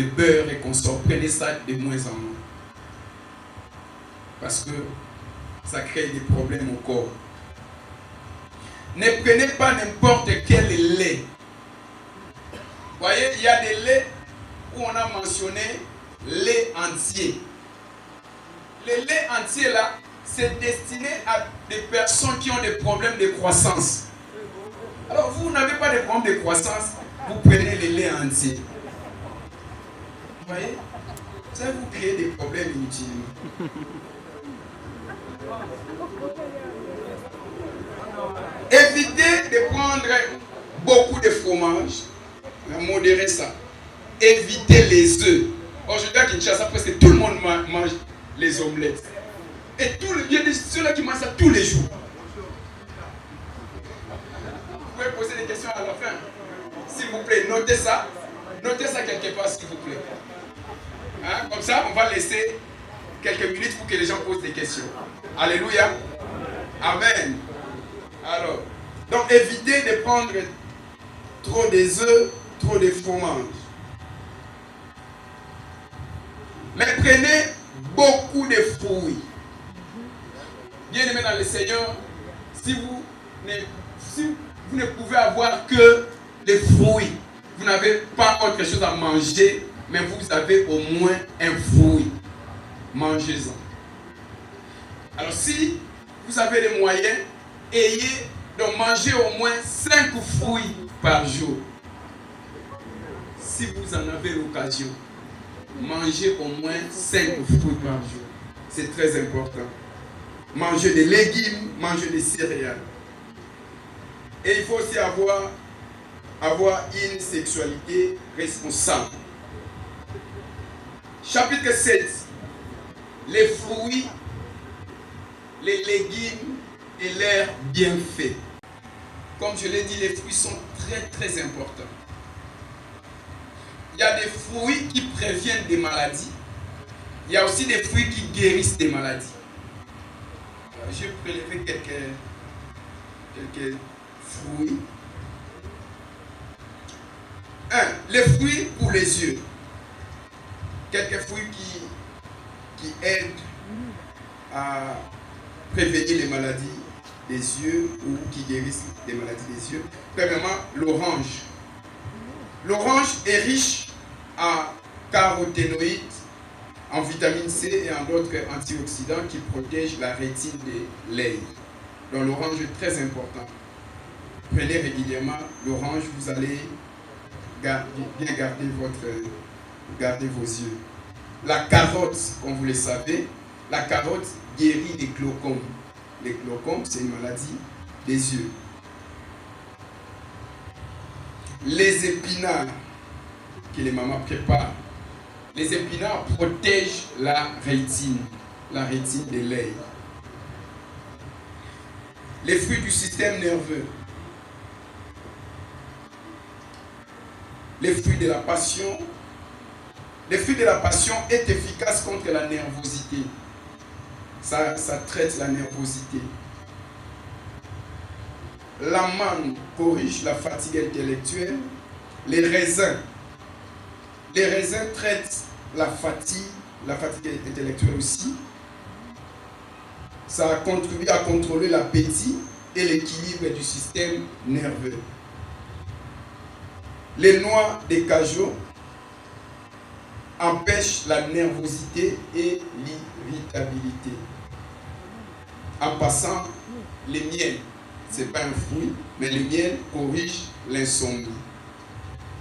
beurres et consorts, prenez ça de moins en moins. Parce que ça crée des problèmes au corps. Ne prenez pas n'importe quel lait. Vous voyez, il y a des laits où on a mentionné lait entier. Le lait entier là, c'est destiné à des personnes qui ont des problèmes de croissance. Alors vous n'avez pas de problème de croissance, vous prenez le lait entier. Vous voyez, ça vous crée des problèmes inutilement. Évitez de prendre beaucoup de fromage. Modérez ça. Évitez les œufs. Aujourd'hui à Kinshasa, presque tout le monde mange les omelettes. Et il y a ceux-là qui mangent ça tous les jours. Vous pouvez poser des questions à la fin. S'il vous plaît, notez ça. Notez ça quelque part, s'il vous plaît. Hein? Comme ça, on va laisser quelques minutes pour que les gens posent des questions. Alléluia. Amen. Alors, donc évitez de prendre trop des œufs, trop de fromage. Mais prenez beaucoup de fruits. Bien aimé dans le Seigneur, si vous ne pouvez avoir que des fruits, vous n'avez pas autre chose à manger, mais vous avez au moins un fruit. Mangez-en. Alors si vous avez les moyens, ayez donc mangez au moins 5 fruits par jour. Si vous en avez l'occasion, mangez au moins 5 fruits par jour. C'est très important. Mangez des légumes, mangez des céréales. Et il faut aussi avoir une sexualité responsable. Chapitre 7. Les fruits, les légumes et l'air bien fait. comme je l'ai dit, les fruits sont très très importants. Il y a des fruits qui préviennent des maladies. Il y a aussi des fruits qui guérissent des maladies. J'ai prélevé quelques fruits. Les fruits pour les yeux. Quelques fruits qui aident à prévenir les maladies des yeux ou qui guérissent les maladies des yeux. Premièrement, l'orange. L'orange est riche en caroténoïdes, en vitamine C et en d'autres antioxydants qui protègent la rétine de l'œil. Donc l'orange est très important. Prenez régulièrement l'orange, vous allez bien garder vos yeux. La carotte, comme vous le savez, la carotte guérit les glaucomes. Les glaucomes, c'est une maladie des yeux. Les épinards que les mamans préparent. Les épinards protègent la rétine de l'œil. Les fruits du système nerveux. Les fruits de la passion. Les fruits de la passion est efficace contre la nervosité. Ça traite la nervosité. La mangue corrige la fatigue intellectuelle. Les raisins traitent la fatigue intellectuelle aussi. Ça contribue à contrôler l'appétit et l'équilibre du système nerveux. Les noix de cajou empêchent la nervosité et l'irritabilité. En passant, les miels, ce n'est pas un fruit, mais le miel corrige l'insomnie.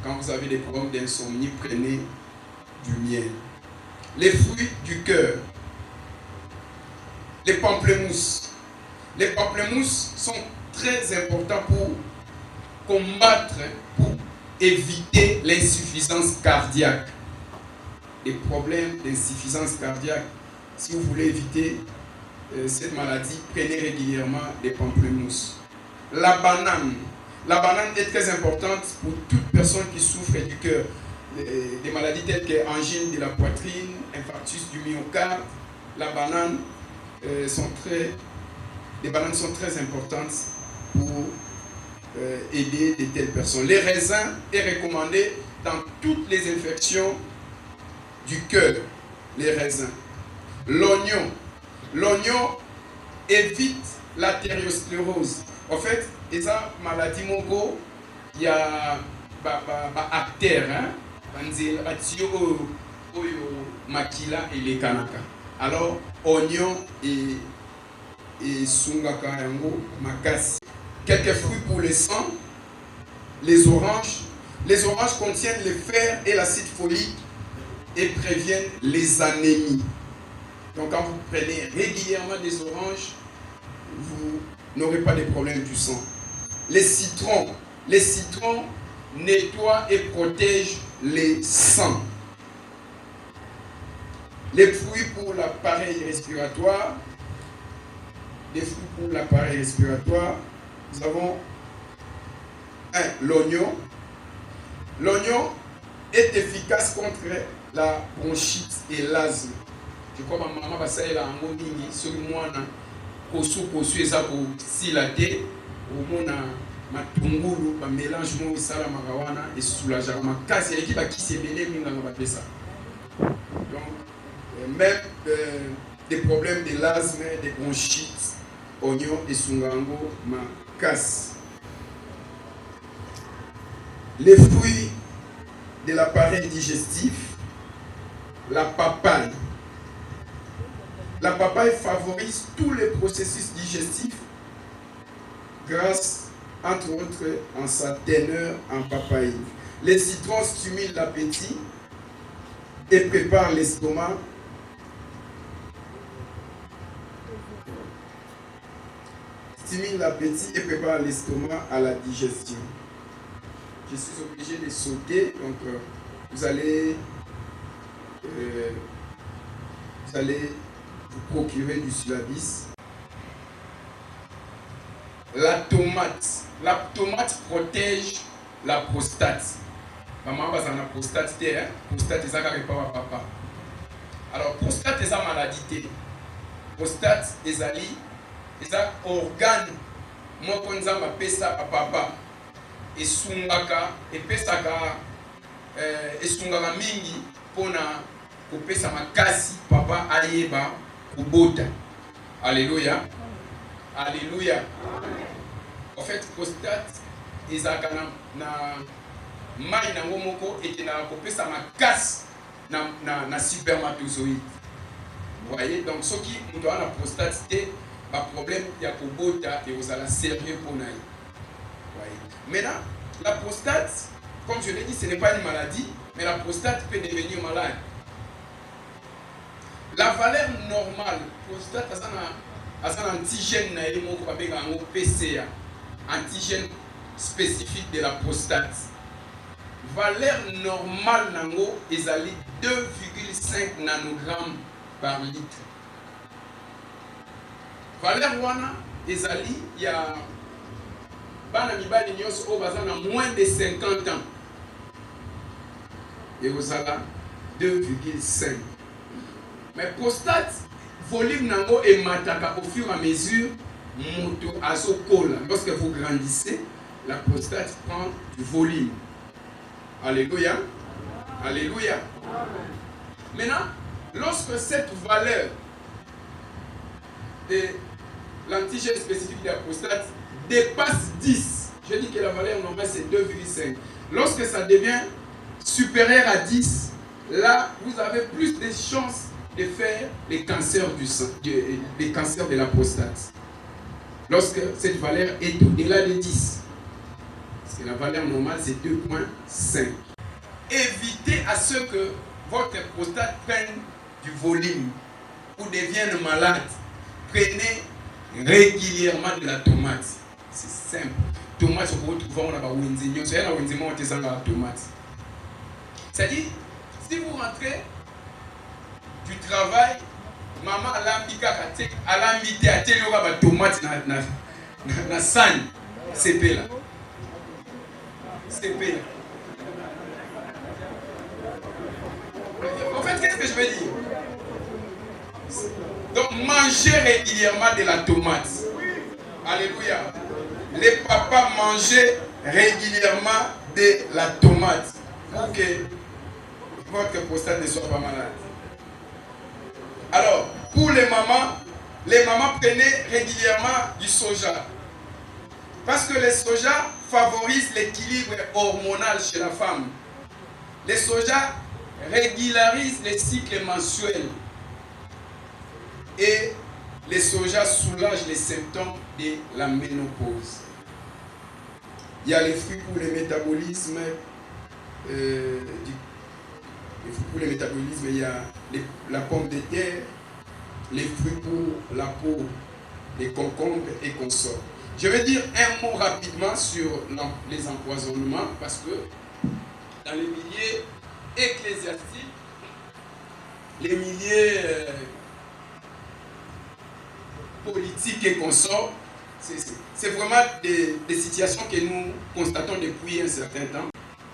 Quand vous avez des problèmes d'insomnie, prenez du miel. Les fruits du cœur. Les pamplemousses. Les pamplemousses sont très importants pour combattre, pour éviter l'insuffisance cardiaque. Des problèmes d'insuffisance cardiaque. Si vous voulez éviter cette maladie, prenez régulièrement des pamplemousses. La banane. La banane est très importante pour toute personne qui souffre du cœur. Des maladies telles que angine de la poitrine, infarctus du myocarde. Les bananes sont très importantes pour aider de telles personnes. Les raisins est recommandé dans toutes les infections du cœur. Les raisins. L'oignon évite l'artériosclérose. En fait, et ça, maladie mongo, il y a artère, makila et les kanaka. Alors, oignon et sungaka yango makasi. Quelques fruits pour le sang, les oranges. Les oranges contiennent le fer et l'acide folique et préviennent les anémies. Donc quand vous prenez régulièrement des oranges, vous n'aurez pas de problème du sang. Les citrons nettoient et protègent les sangs. Les fruits pour l'appareil respiratoire. Nous avons l'oignon. L'oignon est efficace contre la bronchite et l'asthme. Je crois que ma maman va savoir la ngomini sur moi na kosu eza ko silate au mona matungulu ba mélange mo sala makawana et soulager makasi et qui va qui sebele minga ba pesa. Donc même des problèmes de l'asthme, des bronchites, oignon et sungango makasi. Les fruits de l'appareil digestif, la papaye. La papaye favorise tous les processus digestifs grâce, entre autres, en sa teneur en papaye. Les citrons stimulent l'appétit et préparent l'estomac. Stimulent l'appétit et préparent l'estomac à la digestion. Je suis obligé de sauter, donc vous allez vous procurer du syllabus. La tomate. La tomate protège la prostate. Maman va la prostate, prostate c'est ça papa. Alors prostate c'est ça maladie. Prostate c'est un organe. Moi quand ça m'appelle ça papa. Et sungaka et pesaka et sungaka mingi pona kopesa makasi papa ayeba kubota. Alléluia. Alléluia. En fait, prostate, ils ont na mai na ngomoko et na kopesa makasi na spermatozoïde. Vous voyez, donc ceux qui ont la prostate, c'est un problème il y a kobota et vous allez sérieux pour naï. Maintenant, la prostate, comme je l'ai dit, ce n'est pas une maladie, mais la prostate peut devenir malade. La valeur normale, prostate, c'est un antigène PCA, antigène spécifique de la prostate. Valeur normale nango est 2,5 nanogrammes par litre. Valeur wana est il y a moins de 50 ans. Et vous avez 2,5. Mais prostate, volume nango et mataka au fur et à mesure, moto azokola. Lorsque vous grandissez, la prostate prend du volume. Alléluia. Alléluia. Maintenant, lorsque cette valeur de l'antigène spécifique de la prostate dépasse 10, je dis que la valeur normale c'est 2,5. Lorsque ça devient supérieur à 10, là vous avez plus de chances de faire les cancers du sang, les cancers de la prostate. Lorsque cette valeur est au-delà de 10. Parce que la valeur normale c'est 2,5. Évitez à ce que votre prostate prenne du volume ou devienne malade. Prenez régulièrement de la tomate. C'est simple. Tomate, vous retrouvez dans la winzignon. C'est la winzignon qui est dans la tomate. C'est-à-dire, si vous rentrez du travail, maman a l'ambité à télé la tomate dans la sagne. C'est là. C'est là. En fait, qu'est-ce que je veux dire? Donc, mangez régulièrement de la tomate. Alléluia. Les papas mangez régulièrement de la tomate pour que votre prostate ne soit pas malade. Alors, pour les mamans prenez régulièrement du soja. Parce que le soja favorise l'équilibre hormonal chez la femme. Le soja régularise les cycles mensuels. Et les soja soulagent les symptômes de la ménopause. Il y a les fruits pour le métabolisme. Les fruits pour le métabolisme, il y a la pomme de terre, les fruits pour la peau, les concombres et consorts. Je vais dire un mot rapidement sur les empoisonnements parce que dans les milieux ecclésiastiques, les milieux politiques et consorts, c'est vraiment des situations que nous constatons depuis un certain temps.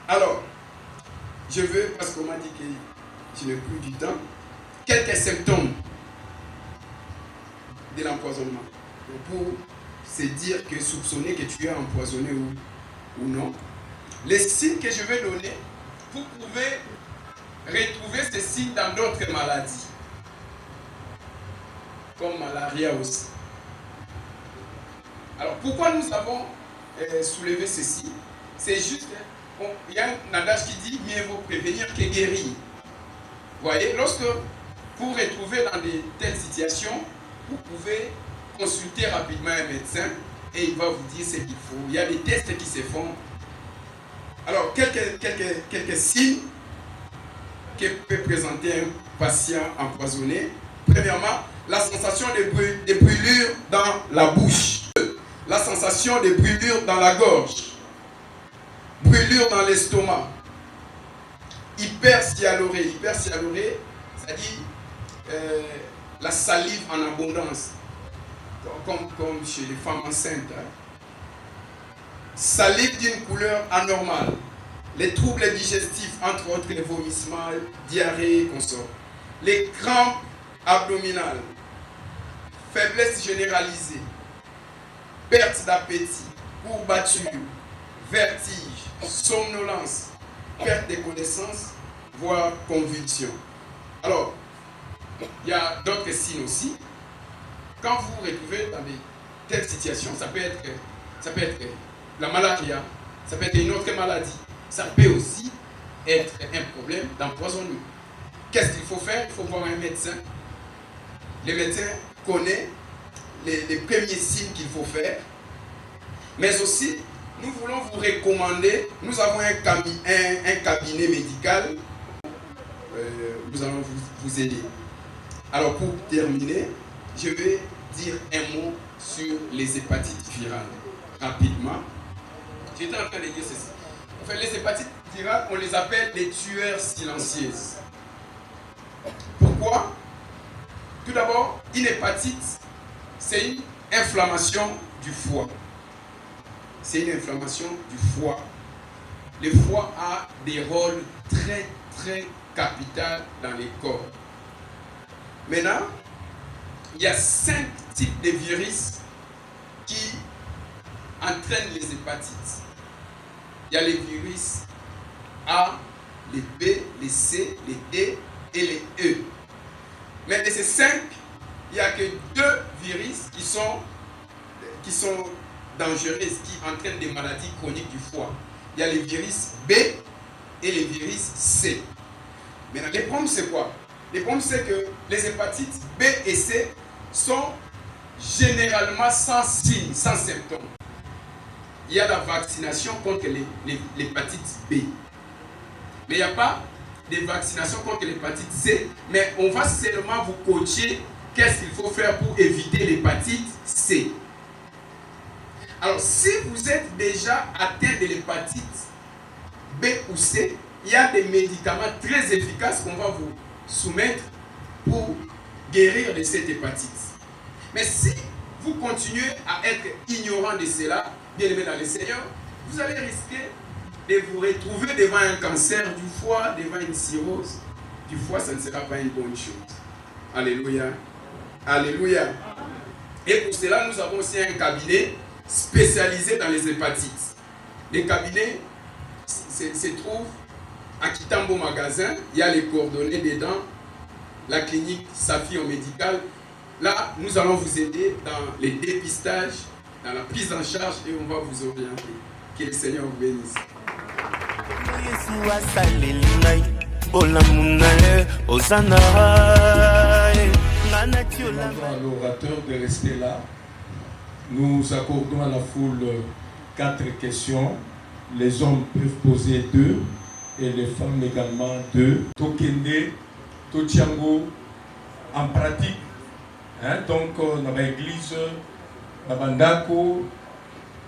Alors, je veux, parce qu'on m'a dit que je n'ai plus du temps, quelques symptômes de l'empoisonnement. Pour se dire que soupçonner que tu es empoisonné ou non. Les signes que je vais donner, vous pouvez retrouver ces signes dans d'autres maladies. Comme malaria aussi. Alors pourquoi nous avons soulevé ceci? C'est juste, il y a un adage qui dit mieux vaut prévenir que guérir. Vous voyez, lorsque vous vous retrouvez dans de telles situations, vous pouvez consulter rapidement un médecin et il va vous dire ce qu'il faut. Il y a des tests qui se font. Alors, quelques signes que peut présenter un patient empoisonné. Premièrement, la sensation de brûlure dans la bouche. La sensation de brûlure dans la gorge. Brûlure dans l'estomac. Hypersialorée. Hypersialorée, c'est-à-dire la salive en abondance. Comme chez les femmes enceintes. salive d'une couleur anormale, les troubles digestifs, entre autres les vomissements, diarrhée et consorts, les crampes abdominales, faiblesse généralisée, perte d'appétit, courbature, vertige, somnolence, perte de connaissance, voire convulsion. Alors, il y a d'autres signes aussi. Quand vous vous retrouvez dans des telles situations, ça peut être la maladie, ça peut être une autre maladie, ça peut aussi être un problème d'empoisonnement. Qu'est-ce qu'il faut faire? Il faut voir un médecin. Le médecin connaît les premiers signes qu'il faut faire. Mais aussi, nous voulons vous recommander, nous avons un cabinet médical, nous allons vous aider. Alors pour terminer, je vais dire un mot sur les hépatites virales. Rapidement, j'étais en train de dire ceci. En fait, les hépatites virales, on les appelle les tueurs silencieuses. Pourquoi? Tout d'abord, une hépatite, c'est une inflammation du foie. C'est une inflammation du foie. Le foie a des rôles très, très capitaux dans les corps. Maintenant, il y a 5 types de virus qui entraînent les hépatites. Il y a les virus A, les B, les C, les D et les E. Mais de ces 5, il n'y a que 2 virus qui sont dangereuses, qui entraînent des maladies chroniques du foie. Il y a les virus B et les virus C. Maintenant, les problèmes, c'est quoi? Les problèmes, c'est que les hépatites B et C sont généralement sans signes, sans symptômes. Il y a la vaccination contre l'hépatite B. Mais il n'y a pas de vaccination contre l'hépatite C. Mais on va seulement vous coacher qu'est-ce qu'il faut faire pour éviter l'hépatite C. Alors, si vous êtes déjà atteint de l'hépatite B ou C, il y a des médicaments très efficaces qu'on va vous soumettre pour guérir de cette hépatite. Mais si vous continuez à être ignorant de cela, bien aimé dans le Seigneur, vous allez risquer de vous retrouver devant un cancer du foie, devant une cirrhose du foie. Ça ne sera pas une bonne chose. Alléluia. Alléluia. Et pour cela, nous avons aussi un cabinet spécialisé dans les hépatites. Le cabinet se trouve à Kitambo Magasin. Il y a les coordonnées dedans. La clinique Safi au médical. Là, nous allons vous aider dans les dépistages, dans la prise en charge et on va vous orienter. Que le Seigneur vous bénisse. Demandons à l'orateur de rester là. Nous accordons à la foule 4 questions. Les hommes peuvent poser 2 et les femmes également 2. Tokende, Totiango, en pratique. Donc, dans l'église, dans Bandako,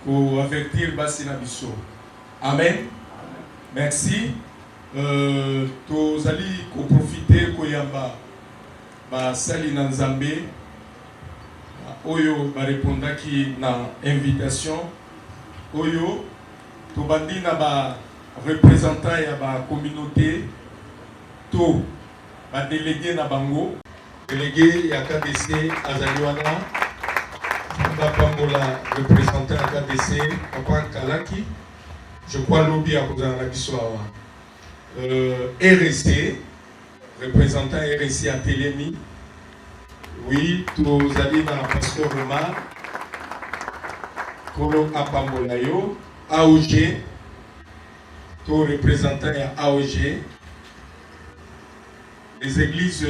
pour avertir Basinabiso. Amen. Merci. Tous allez profiter Koyamba, Sali Nanzambe, Oyo répondaki na invitation. Oyo, to bandi na ba représentant ya ba communauté, to ba délégué na bango. Délégué ya KDC Azaliwana, Pambola représentant à KDC, Papa Kalaki, je crois lobby à Kozanabissoawa. RSC, représentant RSC à Télémi, oui, tous allés dans Pasteur Roma, Kolo Apambolayo, AOG, tous représentants à AOG, les églises.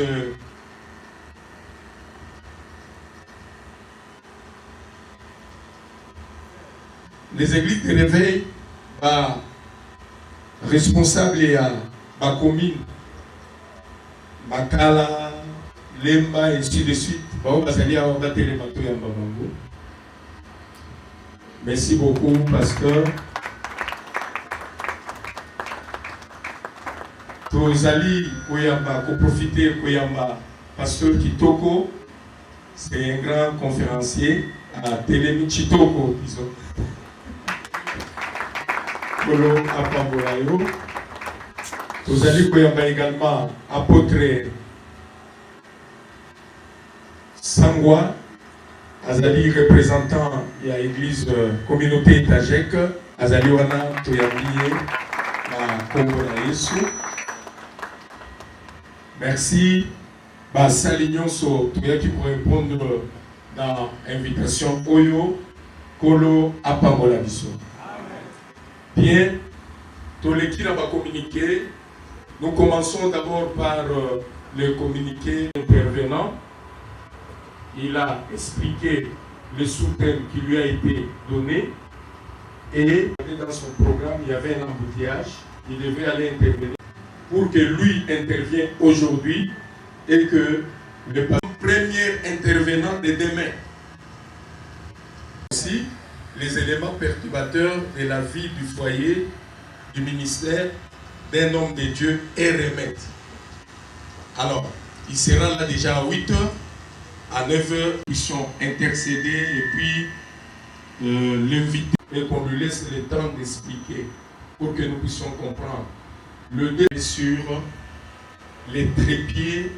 Les églises de réveil, responsables et à ma commune, Makala, Lemba et ainsi de suite. Merci beaucoup, pasteur. Tous allez Koyamba, pour profiter Koyamba, pasteur Kitoko, c'est un grand conférencier à Télémi Chitoko, disons. Kolo Apambolayo. Vous allez koyamba également apôtre Sangwa, Azali représentant de l'église communauté Tajek, Azali wana toyambiye na Kongo na Yesu. Merci. Basali nyonso toyaki pour répondre dans l'invitation Oyo Kolo Apambola biso. Bien, toleki na ba communiqué. Nous commençons d'abord par le communiqué intervenant. Il a expliqué le sous-thème qui lui a été donné et dans son programme, il y avait un embouteillage. Il devait aller intervenir pour que lui intervienne aujourd'hui et que le premier intervenant de demain. Aussi, les éléments perturbateurs de la vie du foyer, du ministère d'un homme de Dieu est remettre. Alors, il sera là déjà à 8h. À 9h, ils sont intercédés et puis l'inviter et qu'on lui laisse le temps d'expliquer pour que nous puissions comprendre. Le débat sur les trépieds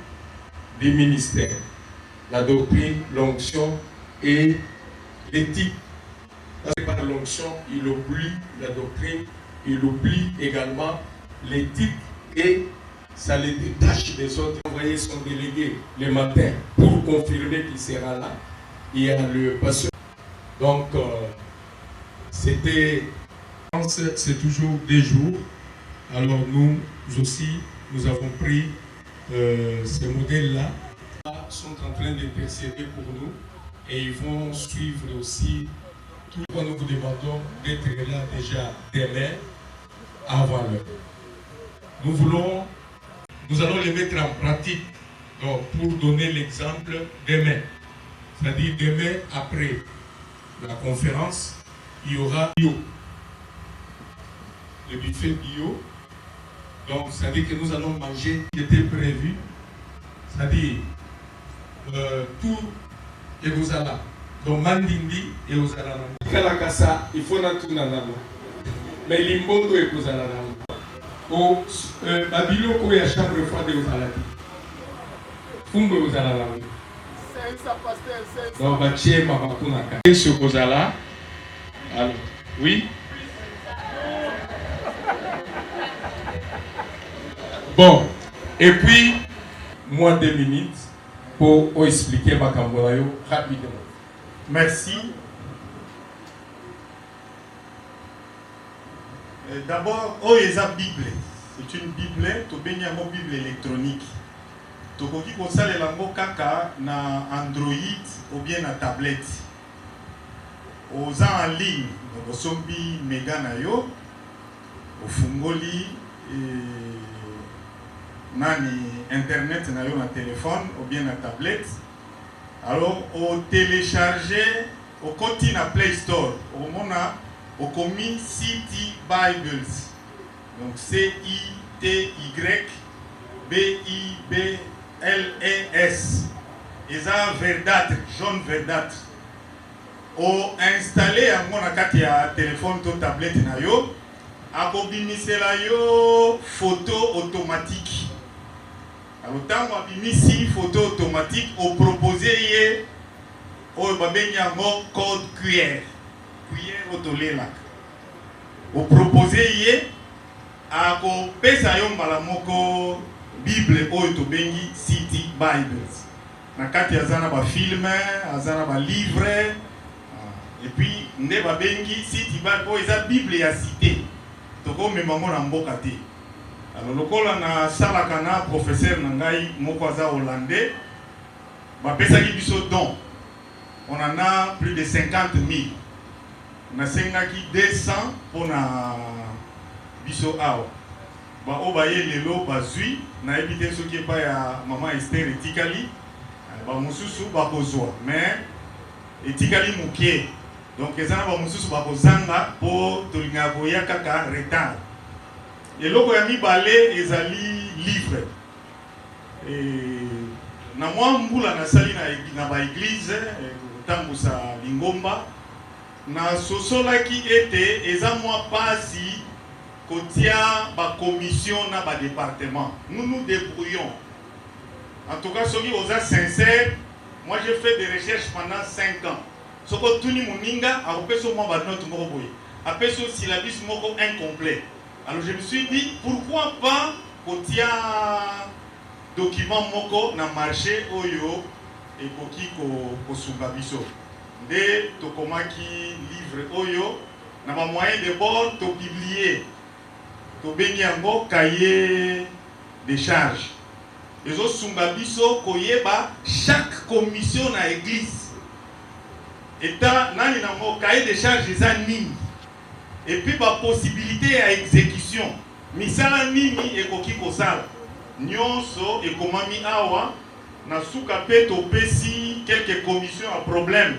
des ministères, la doctrine, l'onction et l'éthique. Parce que par l'onction, il oublie la doctrine, il oublie également l'éthique et ça les détache des autres. Envoyer son délégué le matin pour confirmer qu'il sera là. Il y a le pasteur. Donc, c'est toujours des jours. Alors nous aussi, nous avons pris ces modèles-là. Ils sont en train d'intercéder pour nous et ils vont suivre aussi tout ce que nous vous demandons d'être là déjà demain avant l'heure. Nous allons les mettre en pratique donc, pour donner l'exemple demain. C'est-à-dire demain, après la conférence, il y aura bio. Le buffet bio. Donc, c'est-à-dire que nous allons manger ce qui était prévu. C'est-à-dire tout et vous allez. Donc, mandindi et vous allez. Kalakasa, il faut tout nanana. Mais l'imbondo et vous allez. Au Babylone, il y a chambre froide et vous allez. Fumbe vous allez. Donc, Bachie Mabakunaka. Et ce que vous allez. Alors, oui. Bon, et puis, moi 2 minutes pour expliquer ma Makamborayo rapidement. Merci. D'abord, Oeza Bible. C'est une Bible, tu as une Bible électronique. Tu as une kaka na Android ou bien na tablette. Oza en ligne, au sombi mega na yo, au fungoli nani internet na yo na téléphone ou bien na tablette. Alors au télécharger au côté na Play Store, au mona au commis City Bibles. Donc CITY BIBLES. Et ça verdâtre, jaune verdâtre. Au installer à mon akati à téléphone ou tablette na yo, a kobimisela yo photo automatique. Alors tant abimisi photo automatique au proposer au babenyango code QR. Cuillère otolela. Au proposer a ko pesa yo mbala moko Bible oyo to bengi City Bibles. Na kati azana ba film, azana ba livre. Et puis nde ba bengi City Bible oyo eza Bible ya cité. Toko memango na mboka te. Alors lokola na salaka na professeur na ngai moko aza hollandais. Ba pesa ki biso don. On en a plus de 50 000. Na sengaki 200 pour na biso awa. Ba obaye lelo bazui na ebite soki pa ya mama Esther etikali ba mususu ba kozwa mais etikali mukie. Donc ezana ba mususu ba kozanga po tolinga koya kaka retard. Eloko ya mibale ezali livre. Et na mwa mbula na sali na ba église tambusa lingomba na sosolaki ete eza mwa pasi kotia ba commission na ba département. Nous nous débrouillons. En tout cas, ceux qui sont sincères, moi j'ai fait des recherches pendant 5 ans. Ce que tout le monde a fait sur moi, après ce syllabus incomplet. Alors je me suis dit, pourquoi pas kotia document moko na marché oyo et koki ko sungabiso. De tokomaki livre oyo na ma moyen de bord to publier to bengi yango cahier de charges. Les autres sungabiso koyeba chaque commission na église état nani nango cahier de charges eza nini et puis ba possibilité à exécution misala nini ekoki kosala nyonso ekomami awa na suka pe to pesi quelques commissions à problème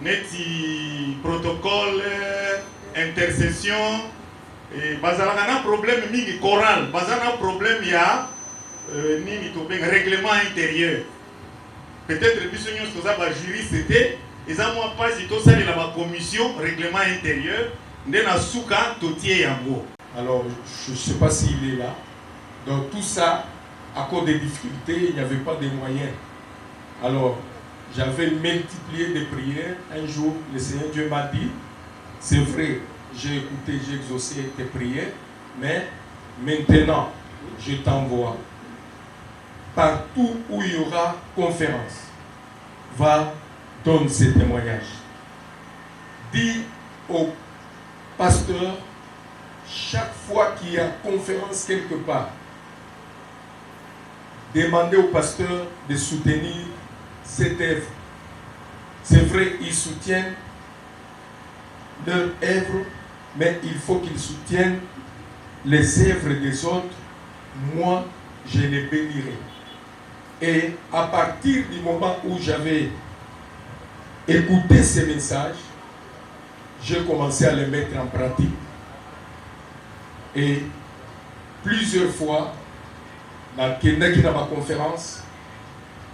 neti protocole intercession et bazalaka na problème mingi choral bazana problème ya nini to ben règlement intérieur peut-être biso nyonso toza ba juriste c'était eza moi pas si to sali la ba commission règlement intérieur nde na suka to tie yango. Alors je sais pas s'il est là. Donc tout ça à cause des difficultés, il n'y avait pas de moyens. Alors j'avais multiplié des prières. Un jour, le Seigneur Dieu m'a dit, c'est vrai, j'ai écouté, j'ai exaucé tes prières, mais maintenant, je t'envoie. Partout où il y aura conférence, va donner ces témoignages. Dis au pasteur, chaque fois qu'il y a conférence quelque part, demandez au pasteur de soutenir cette œuvre. C'est vrai, ils soutiennent leur œuvre, mais il faut qu'ils soutiennent les œuvres des autres. Moi, je les bénirai. Et à partir du moment où j'avais écouté ces messages, j'ai commencé à les mettre en pratique. Et plusieurs fois, dans ma conférence,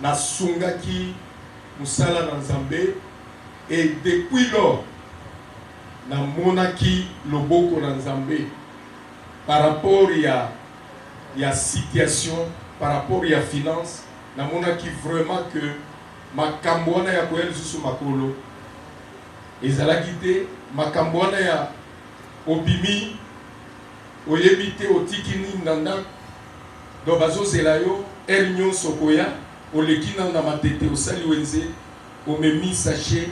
na sungaki musala na Nzambe, et depuis lors na monaki loboko na Nzambe par rapport à situation, par rapport à finance, na monaki vraiment que makambo wana ya koyel susu makolo ezalaki te, makambo wana ya obimi oyebi te otikini nanda do bazozela yo el nyonso koya oleki na matete osali wenze omemi sachet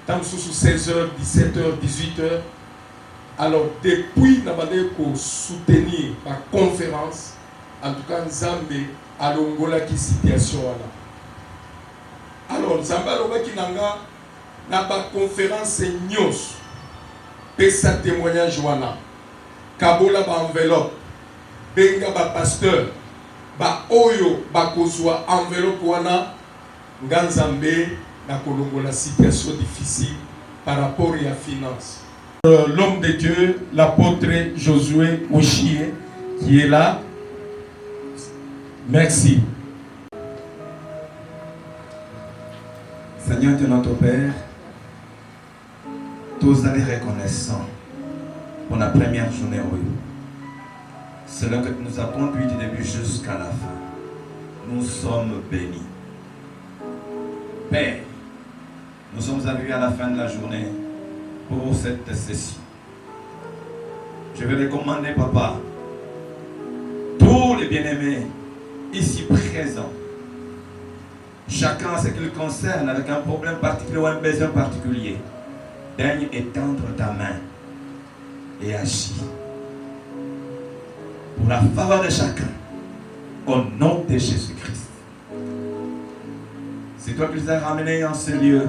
tam susu 16h 17h 18h. Alors depuis na bande ko soutenir la conférence, en tout cas Nzambe alongola ki situation wana. Alors Nzambe alobaki nanga na ba conférence nyos pesa témoignage wana kabola ba enveloppe benga ba pasteur ba oyo ba kozwa enveloppe wana Nzambe na kolongola situation difficile par rapport à la finance. L'homme de Dieu, l'apôtre Josué Oshie, qui est là. Merci. Seigneur Dieu notre Père, tous allez reconnaissants pour la première journée. C'est là que tu nous as conduits du début jusqu'à la fin. Nous sommes bénis. Père, nous sommes arrivés à la fin de la journée pour cette session. Je vais recommander, Papa, tous les bien-aimés ici présents, chacun à ce qui le concerne, avec un problème particulier ou un besoin particulier, daigne étendre ta main et agis pour la faveur de chacun, au nom de Jésus-Christ. C'est toi qui nous as ramenés en ce lieu,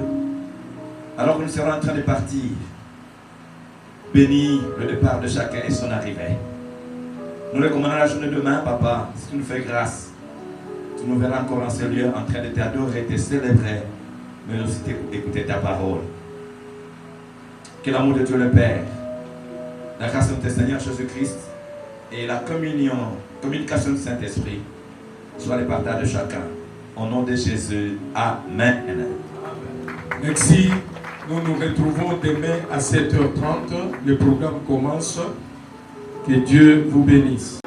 alors que nous serons en train de partir. Bénis le départ de chacun et son arrivée. Nous recommandons la journée de demain, Papa, si tu nous fais grâce. Tu nous verras encore en ce lieu en train de t'adorer, de te célébrer, mais aussi d'écouter ta parole. Que l'amour de Dieu le Père, la grâce de notre Seigneur Jésus-Christ et la communication du Saint-Esprit soit le partage de chacun. Au nom de Jésus, Amen. Merci. Nous nous retrouvons demain à 7h30. Le programme commence. Que Dieu vous bénisse.